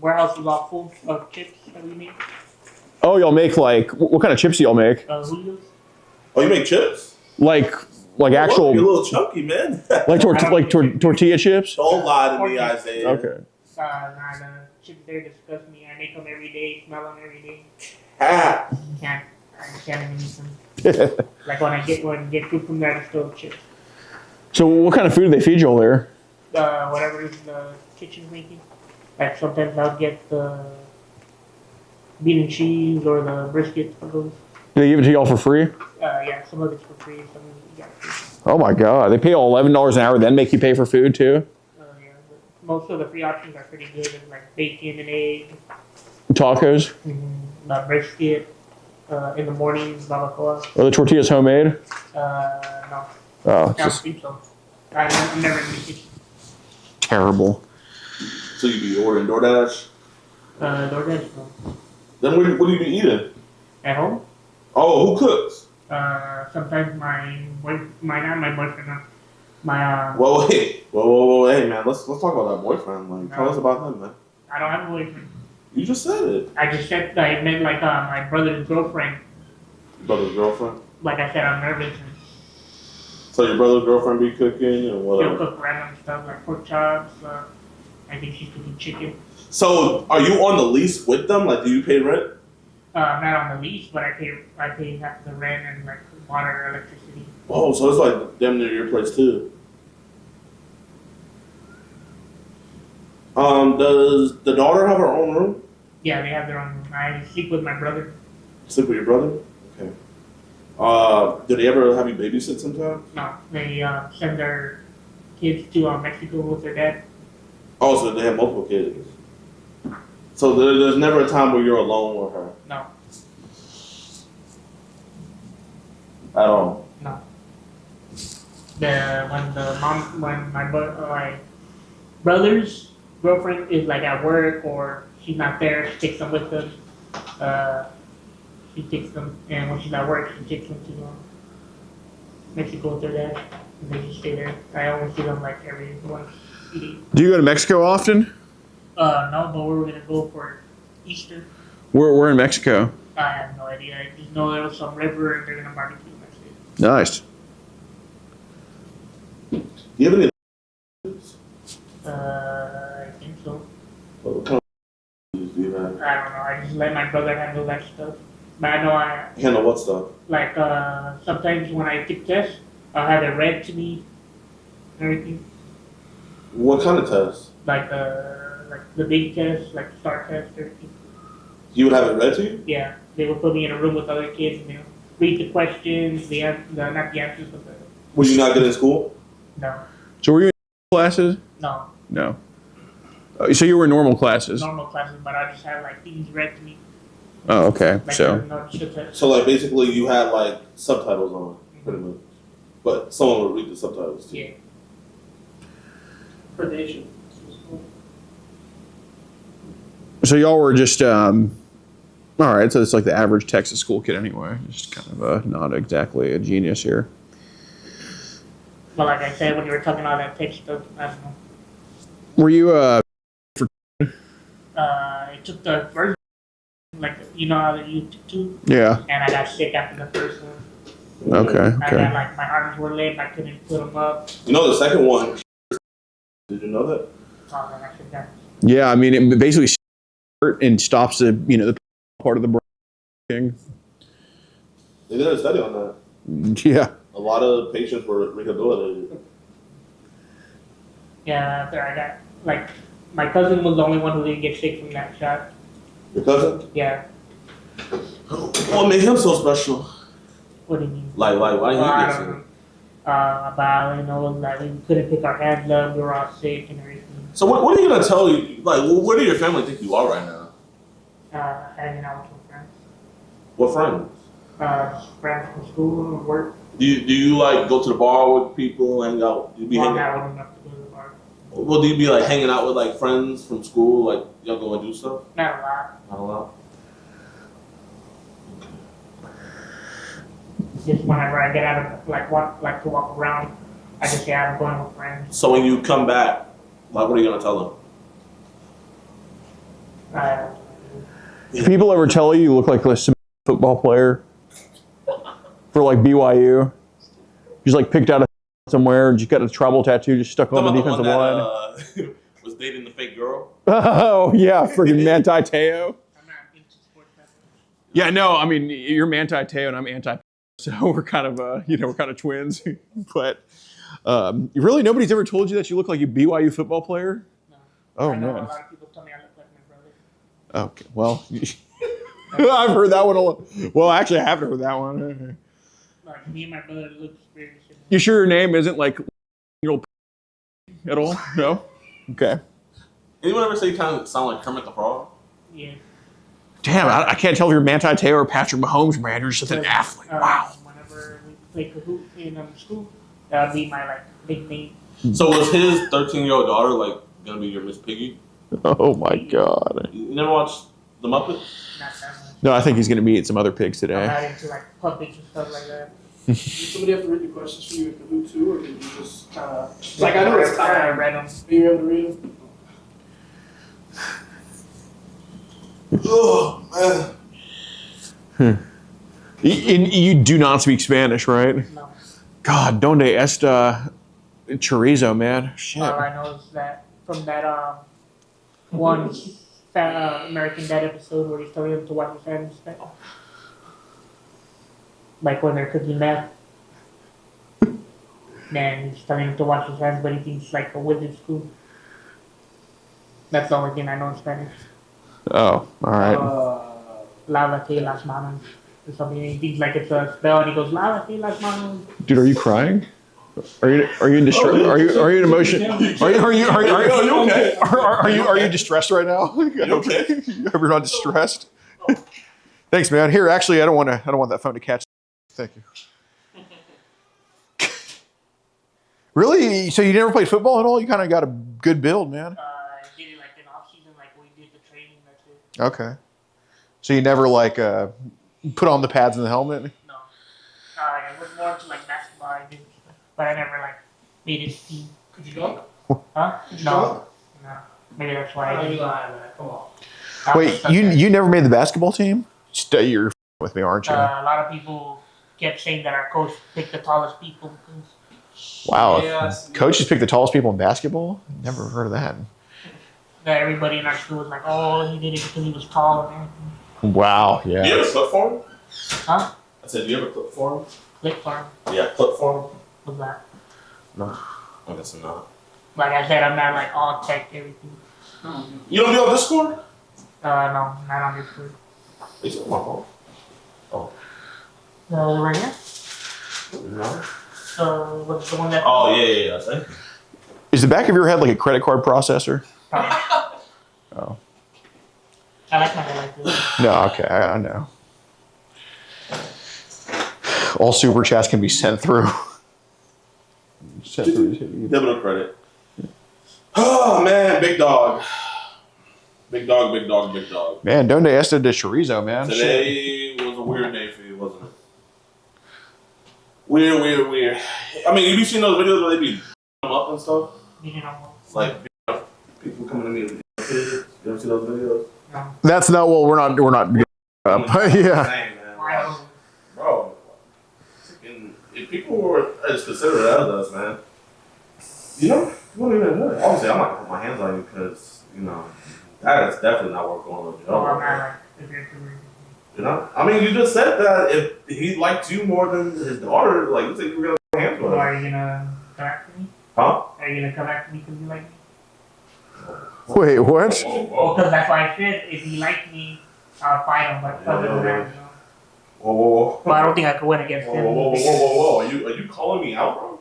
warehouse is all full of chips that we make. Oh, y'all make like what kind of chips do y'all make? Julio's. Oh, you make chips? Like actual. You're a little chunky, man. like tortilla chips? Don't lie to me, Isaiah. Okay. The chips there disgust me. I make them every day, smell them every day. Ah. I can't even eat them. Like when I get food from there, it's still chips. So what kind of food do they feed y'all there? Whatever the kitchen's making. Like sometimes I'll get the bean and cheese or the brisket for those. Do they give it to y'all for free? Yeah, some of it's for free, some of it's got free. Oh my God! They pay y'all $11 an hour, then make you pay for food too? Yeah, but most of the free options are pretty good. It's like bacon and egg, Tacos? brisket. In the morning, barbacoa. Are the tortillas homemade? No. Oh, I it's don't just think so. I'm never in the kitchen. terrible. So you be ordering DoorDash? DoorDash, no. Then what do you be eating? At home? Oh, who cooks? Sometimes not my boyfriend, my Well, wait. Whoa, hey, man. Let's talk about that boyfriend. Like, tell us about him, man. I don't have a boyfriend. You just said it. I just said I meant like my brother's girlfriend. Brother's girlfriend? Like I said, I'm nervous. And So your brother's girlfriend be cooking and she'll whatever? cook random stuff like pork chops. I think she's cooking chicken. So are you on the lease with them? Like, do you pay rent? Not on the lease, but I pay half the rent and like water, electricity. Oh, so it's like damn near your place too. Does the daughter have her own room? Yeah, they have their own room. I sleep with my brother. Sleep with your brother? Okay. Do they ever have you babysit sometimes? No, they send their kids to Mexico with their dad. Oh, so they have multiple kids. So there's never a time where you're alone with her No, at all. no. When my brother's girlfriend is like at work or she's not there, she takes them with them. She takes them, and when she's at work, she takes them to Mexico with their dad, and they just stay there. I only see them like every once a day. Do you go to Mexico often? No, but we were gonna go for Easter. We're in Mexico. I have no idea. I just know there was some river and they're gonna barbecue next day. Nice. Do you have any? I think so. What kind of do you have? I don't know. I just let my brother handle that stuff. But I know Handle what stuff? like sometimes when I take tests, I'll have it read to me. And everything. What kind of test? Like the big test, like the STAR test, everything. You would have it read to you? Yeah, they would put me in a room with other kids and they'll read the questions, not the answers, but the Were you not good in school? no, So were you in classes? no, No. So you were in normal classes? normal classes, but I just had like things read to me. Oh, okay. Like So no, just a- So like basically you had like subtitles on it, pretty much. But someone would read the subtitles too. yeah. Predation. so y'all were just all right. So it's like the average Texas school kid anyway. Just kind of not exactly a genius here. But like I said, when you were talking all that tech stuff, I don't know. Were you I took the first, like you know how you took two, Yeah. and I got sick after the first one. Okay. I Okay. had like my arms were limp, I couldn't put them up. You know the second one. Did you know that? Oh, then I should have. Yeah. I mean, it basically and stops the part of the brain. They did a study on that. Yeah. A lot of patients were rehabilitated. Yeah, after I got like my cousin was the only one who didn't get sick from that shot. Your cousin? Yeah. What made him so special? What do you mean? Like why did he I get don't sick? know. About like we couldn't pick our hands up, we were all sick and everything. So what are you gonna tell you? Like, where do your family think you are right now? Hanging out with my friends. What friends? Friends from school or work. Do you like go to the bar with people, hang out? You be Well, I'm hanging. not old enough to go to the bar. Well, do you be like hanging out with like friends from school? Like y'all go and do stuff? Not a lot. Not a lot. Just whenever I get out of like to walk around, I just say I'm going with friends. So when you come back, like what are you gonna tell them? Do people ever tell you look like a football player for like BYU? You just like picked out somewhere and just got a tribal tattoo just stuck on the defensive line. Was dating the fake girl. Oh yeah, freaking Manti Te'o. I'm not into sports that much. Yeah, no, I mean you're Manti Te'o and I'm anti, so we're kind of we're kind of twins. But really, nobody's ever told you that you look like a BYU football player. No. Oh I know man. a lot of people tell me I look like my brother. Okay, well, I've heard that one a lot. Well, actually, I haven't heard that one. Like me and my brother look very similar. You sure your name isn't like your at all? No. Okay. Anyone ever say you kind of sound like Kermit the Frog? Yeah. Damn, I can't tell if you're Manti Te'o or Patrick Mahomes, man. You're just an athlete. Wow. Whenever we play Kahoot in school, that would be my like nickname. So was his 13-year-old daughter like gonna be your Miss Piggy? Oh my God. You never watched The Muppets? Not that much. No, I think he's gonna be eating some other pigs I'm today. not into like puppets and stuff like that. Did somebody have to read the questions for you at Kahoot too, or did you just kind of like I know it's I time? read them. Are you able to read them? Oh man. You do not speak Spanish, right? No. God, donde esta chorizo, man? Shit. All I know is that from that one American Dad episode where he's telling them to wash his hands, like when they're cooking meth. Man, he's telling him to wash his hands, but he thinks like a wizard spoon. That's the only thing I know in Spanish. Oh, all right. Lávate las manos. Or something. He thinks like it's a spell, and he goes lávate las manos. Dude, are you crying? Are you in distress? Are you in emotion? Are you distressed right now? You okay? You ever not distressed? Thanks, man. Here, actually, I don't want that phone to catch. Thank you. Really? So you never played football at all? You kind of got a good build, man. I did it like in off season, like we did the training. That's it. Okay. So you never like put on the pads and the helmet? No. It was more to like basketball, I did, but I never like made it team. Could you dunk? Huh? Did you No. dunk? No. Maybe that's why I Oh, you didn't. lying, man. Come on. Wait, you never made the basketball team? You're with me, aren't you? A lot of people kept saying that our coach picked the tallest people. Wow. Yes. Coaches pick the tallest people in basketball? Never heard of that. That everybody in our school was like, oh, he did it because he was tall and everything. Wow, Do you yeah. ever clip for him? Huh? I said, do you ever clip for him? Click farm. Yeah, clip for him. What's that? No. I guess I'm not. Like I said, I'm not like all tech everything. You don't be on Discord? No, not on this food. It's on my phone. Right here? No. What's the one that? Oh, yeah, thank you. Is the back of your head like a credit card processor? Oh. Oh. I like my head like this. No, okay, I know. All super chats can be sent through. Debit or credit. Oh, man, big dog. Big dog, big dog, big dog. Man, donde esta de chorizo, man. Today was a weird day for you, wasn't it? Weird. I mean, have you seen those videos where they be up and stuff? You know. Like, people coming to me with kids. You ever see those videos? No. That's not what we're not yeah. Same, man. Bro, freaking, if people were as considerate as us, man, you won't even know it. Obviously, I'm not gonna put my hands on you because, that is definitely not worth going to jail. Oh, I'm not like I mean, you just said that if he liked you more than his daughter, like, you think you were gonna put hands on him. Are you gonna come after me? Huh? Are you gonna come after me because you like me? Wait, what? Well, because that's why I said if he liked me, I'll fight him. But other than that, Whoa. Well, I don't think I could win against him. Whoa. Are you calling me out, bro?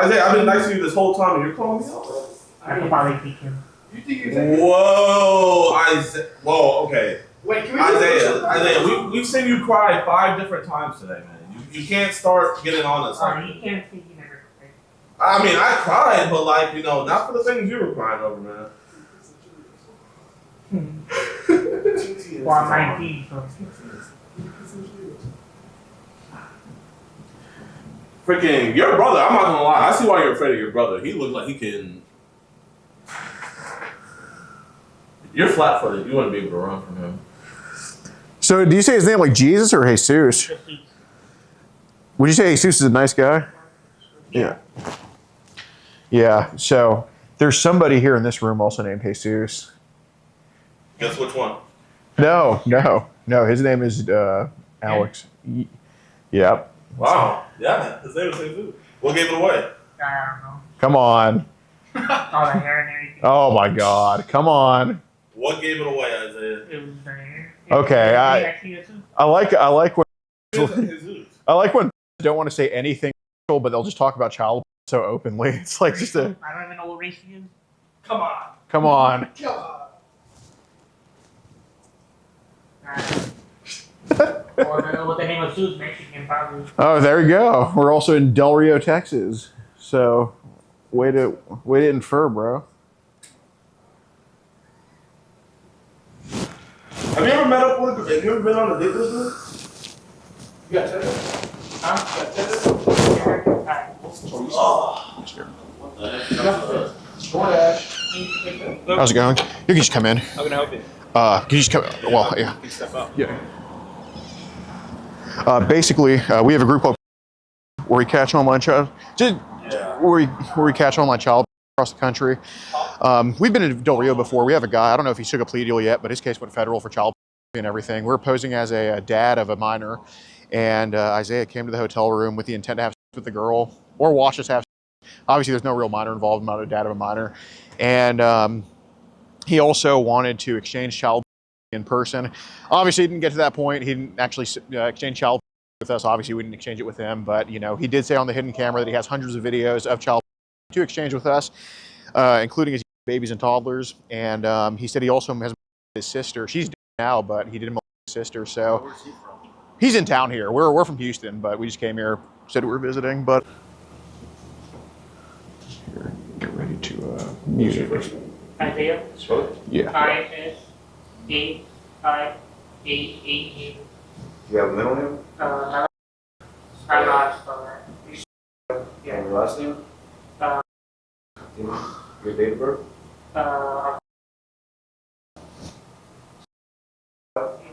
Isaiah, I've been nice to you this whole time and you're calling me out, bro? I could probably beat him. You think you're Whoa, Isaiah. Whoa, okay. Wait, can we Isaiah, we've seen you cry 5 different times today, man. You can't start getting on us. You can't think you never cried. I mean, I cried, but like, not for the things you were crying over, man. Well, I'm 19, so. Freaking, your brother, I'm not gonna lie, I see why you're afraid of your brother. He looks like he can. You're flat footed, you wouldn't be able to run from him. So, do you say his name like Jesus or Jesus? Would you say Jesus is a nice guy? Yeah. Yeah, so there's somebody here in this room also named Jesus. Guess which one? No, his name is Alex. Yep. Wow. Yeah, his name is Jesus. What gave it away? I don't know. Come on. All the hair and everything. Oh my God. Come on. What gave it away, Isaiah? It was the hair. Okay, I like when Jesus. I like when don't want to say anything, but they'll just talk about child so openly. It's like just a. I don't even know what race he is. Come on. Come on. Well, the name of Sue's Mexican, probably. Oh, there we go. We're also in Del Rio, Texas. So, way to infer, bro. Have you ever met up with? Have you ever been on a date with her? You got Tinder? Huh? You got Tinder? Alright. Oh. What the heck? DoorDash. How's it going? You can just come in. How can I help you? Can you just come? Well, yeah. Please step up. Yeah. Basically, we have a group called where we catch online child. Where we catch online child across the country. We've been in Del Rio before. We have a guy. I don't know if he took a plea deal yet, but his case went federal for child and everything. We're posing as a dad of a minor, and Isaiah came to the hotel room with the intent to have sex with the girl or watch us have sex. Obviously, there's no real minor involved. I'm not a dad of a minor, and he also wanted to exchange child in person. Obviously, he didn't get to that point. He didn't actually exchange child with us. Obviously, we didn't exchange it with him, but he did say on the hidden camera that he has hundreds of videos of child to exchange with us, including his babies and toddlers. And he said he also has his sister. She's dead now, but he did him with his sister. So Where's he from? he's in town here. We're from Houston, but we just came here, said we were visiting. But here, get ready to mute it. Isaiah? Yeah. ISA85888. You have a middle name? I don't know how to spell that. And your last name? Uh, Your date of birth? Okay.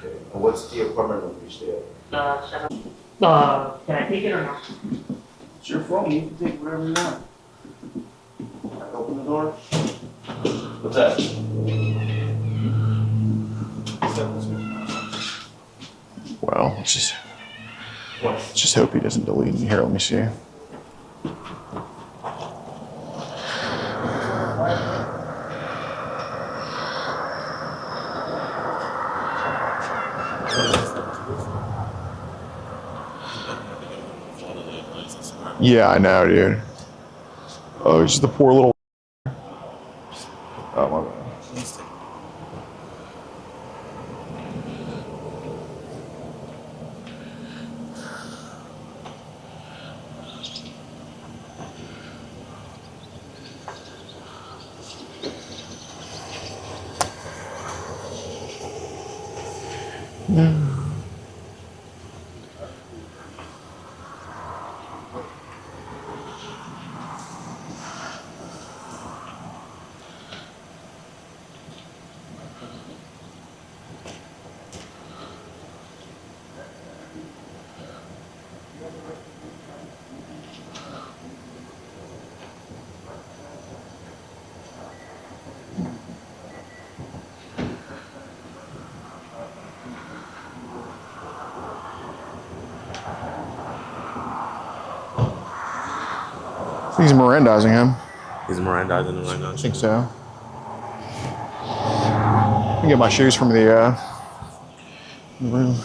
And what's the apartment number you stay at? 7. Can I take it or not? It's your phone, you can take whatever you want. Open the door. What's that? Well, let's just hope he doesn't delete me. Here, let me see. Yeah, I know, dude. Oh, it's just the poor little. Oh, my bad. I think he's Mirandizing him. He's Mirandizing him right now. I think so. I can get my shoes from the room.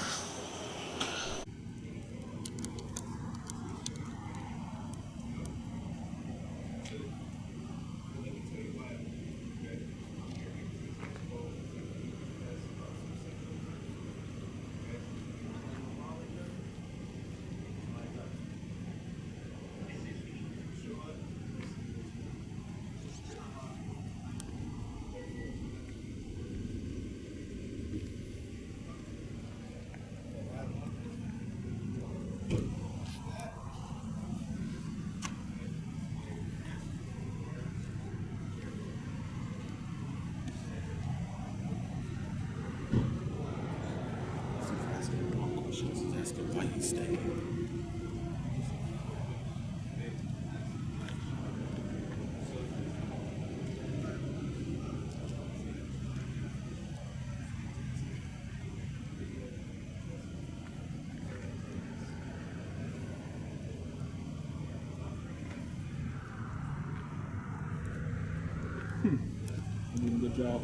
Good job.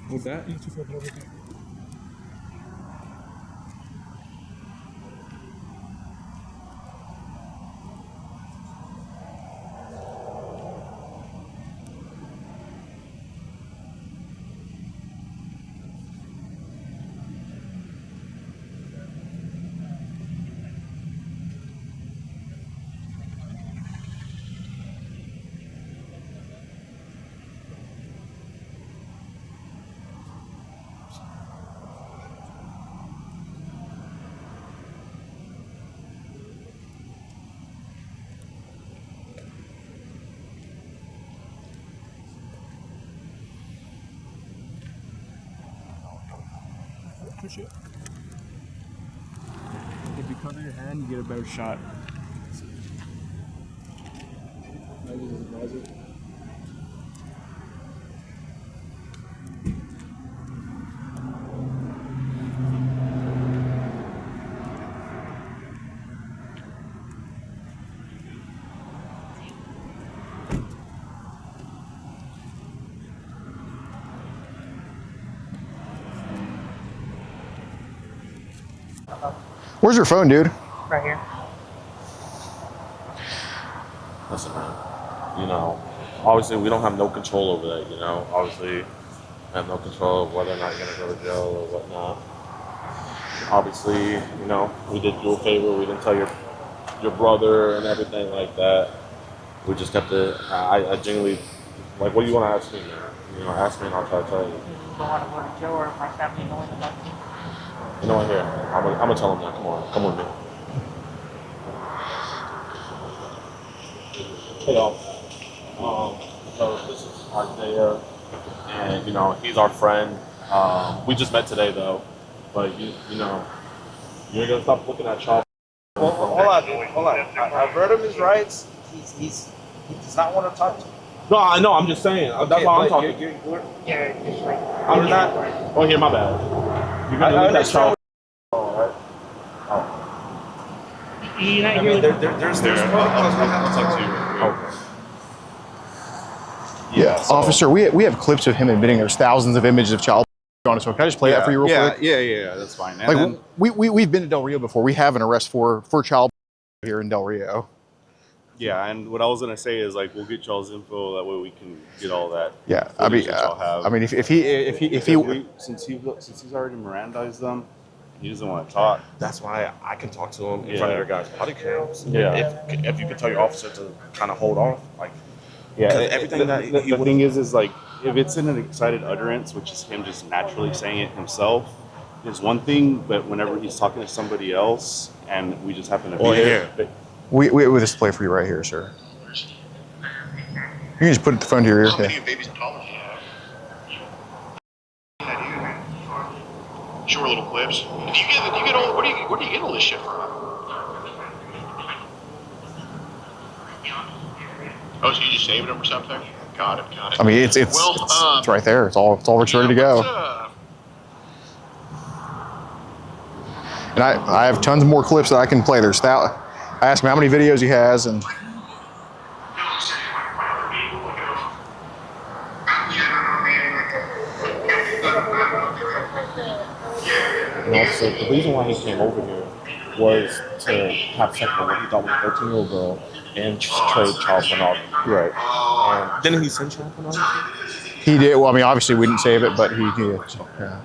With that, you two flip it over here. Push it. If you cover your hand, you get a better shot. Where's your phone, dude? Right here. Listen, man. You know, obviously we don't have no control over that. You know, obviously we have no control of whether or not you're gonna go to jail or whatnot. Obviously, you know, we did you a favor. We didn't tell your brother and everything like that. We just kept it. I genuinely, Like, what do you want to ask me? You know, ask me and I'll try to tell you. You don't want to go to jail or my family knowing about you. You know what? Here, I'm gonna tell him that. Come on, come with me. Hey y'all. So this is Isaiah, and you know he's our friend. We just met today though, but you know you're gonna stop looking at Charles. Well, hold on, dude. Hold on. I've read him his rights. He does not want to talk to you. No, I know. I'm just saying. That's why I'm talking. Yeah, just like. I'm not. Oh, here, my bad. You're gonna look at Charles. You're not I mean, there's protocols. I'll talk to you. Yeah, so, officer, we have clips of him admitting there's thousands of images of child on his phone. Can I just play that for you real quick? Yeah, that's fine. And Like then, we've been to Del Rio before. We have an arrest for child here in Del Rio. yeah, and what I was gonna say is like we'll get y'all's info that way we can get all that. Yeah, I mean, footage that y'all have. I mean, if he since he's already Mirandized them, he doesn't want to talk. That's why I can talk to him in front of your guys' body cams. Yeah. If you can tell your officer to kind of hold off, like, Yeah, everything that he the thing is like if it's in an excited utterance, which is him just naturally saying it himself, is one thing. But whenever he's talking to somebody else and we just happen to be there, we have this play for you right here, sir. You can just put the phone to your ear. How many babies in college do you have? Short little clips. Do you get all? Where do you get all this shit from? Oh, so you just saved them or something? Got it. I mean, it's right there. It's all ready to go. And I have tons more clips that I can play. There's that. I asked him how many videos he has, and and also the reason why he came over here was to have sex with what he thought was a 13-year-old girl and trade child pornography. right. And didn't he send child pornography? He did. Well, I mean, obviously we didn't save it, but he did. Yeah.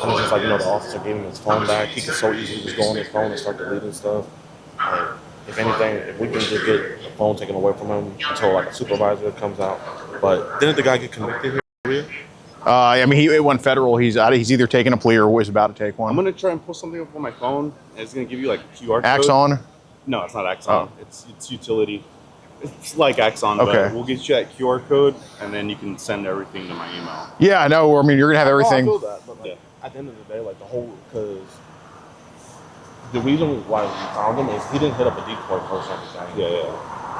And it's just like, you know, the officer gave him his phone back. He could so easily just go on his phone and start deleting stuff. Like, if anything, if we can just get the phone taken away from him until like a supervisor comes out. But didn't the guy get convicted here? I mean, it went federal. He's either taking a plea or was about to take one. I'm gonna try and pull something up on my phone, and it's gonna give you like a QR code. Axon? No, it's not Axon. Oh. It's utility. It's like Axon, Okay. but we'll get you that QR code, and then you can send everything to my email. Yeah, I know. I mean, you're gonna have everything. Oh, I feel that, but like, at the end of the day, like the whole, because the reason why we found him is he didn't hit up a decoy post on the guy. Yeah.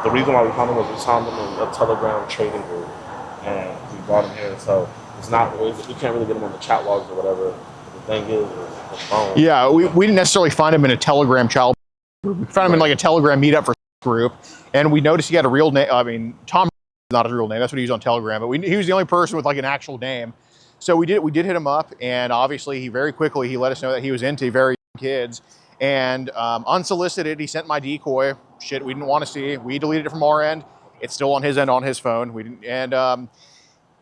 The reason why we found him was we found him in a Telegram trading group, and we brought him here. So it's not, we can't really get him on the chat logs or whatever. The thing is the phone. Yeah, we didn't necessarily find him in a Telegram child group. We found him in like a Telegram meetup for group, and we noticed he had a real name. I mean, Tom is not his real name. That's what he used on Telegram, but he was the only person with like an actual name. So we did hit him up, and obviously he very quickly let us know that he was into very young kids, and unsolicited he sent my decoy shit we didn't want to see. We deleted it from our end. It's still on his end on his phone. We didn't,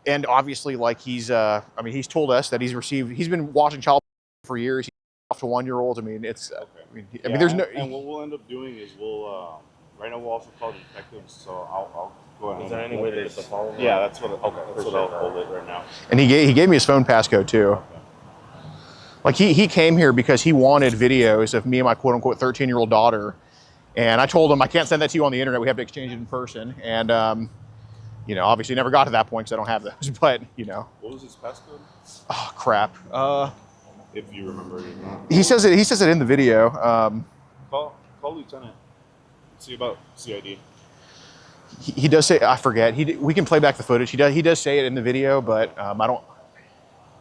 and obviously like he's I mean, he's told us that he's been watching child for years. He's off to 1-year-olds. I mean, it's I mean there's no. And what we'll end up doing is we'll right now we'll also call detectives. So I'll go ahead. Is there any way to get the phone? Yeah, that's what. Okay, That's what I'll hold it right now. And he gave me his phone passcode too. Like he came here because he wanted videos of me and my quote unquote 13-year-old daughter, and I told him I can't send that to you on the internet. We have to exchange it in person. And you know, obviously never got to that point because I don't have those. But you know. What was his passcode? Oh crap. If you remember. He says it in the video. Call Lieutenant. See about CID. He does say, I forget. We can play back the footage. He does say it in the video, but I don't.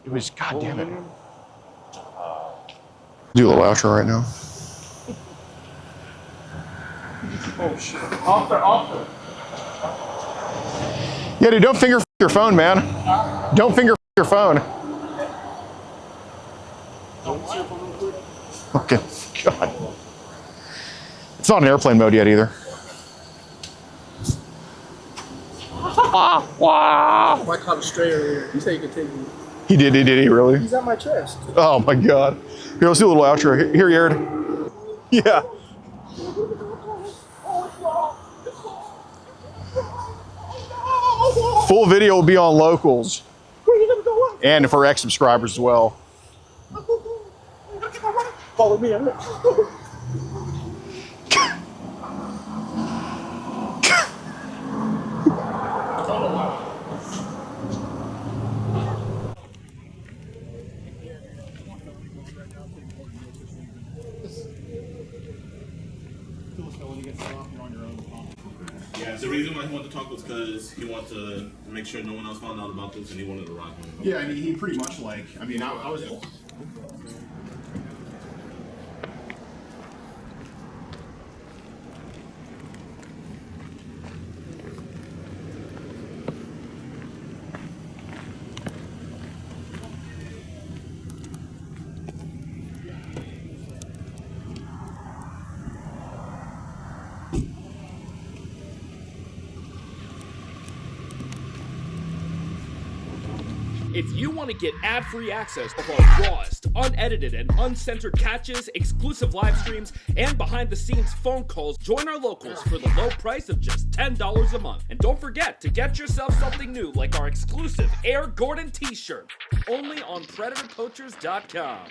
It was, God damn it. Do a little outro right now. Oh shit. Officer. Yeah, dude, don't finger your phone, man. Don't finger your phone. Okay, God. It's not in airplane mode yet either. I caught a stray earlier. You said you could take me. He did he really? He's at my chest. Oh my God. Here, let's do a little outro. Here, Yared. Yeah. full video will be on Locals. And for X subscribers as well. Follow me. Yeah, the reason why he wanted to talk was because he wanted to make sure no one else found out about this, and he wanted to rock him. Yeah, I mean, he pretty much like, I mean, I was. If you want to get ad-free access of our rawest, unedited, and uncensored catches, exclusive live streams, and behind-the-scenes phone calls, join our locals for the low price of just $10 a month. And don't forget to get yourself something new like our exclusive Air Gordon t-shirt, only on PredatorPoachers.com.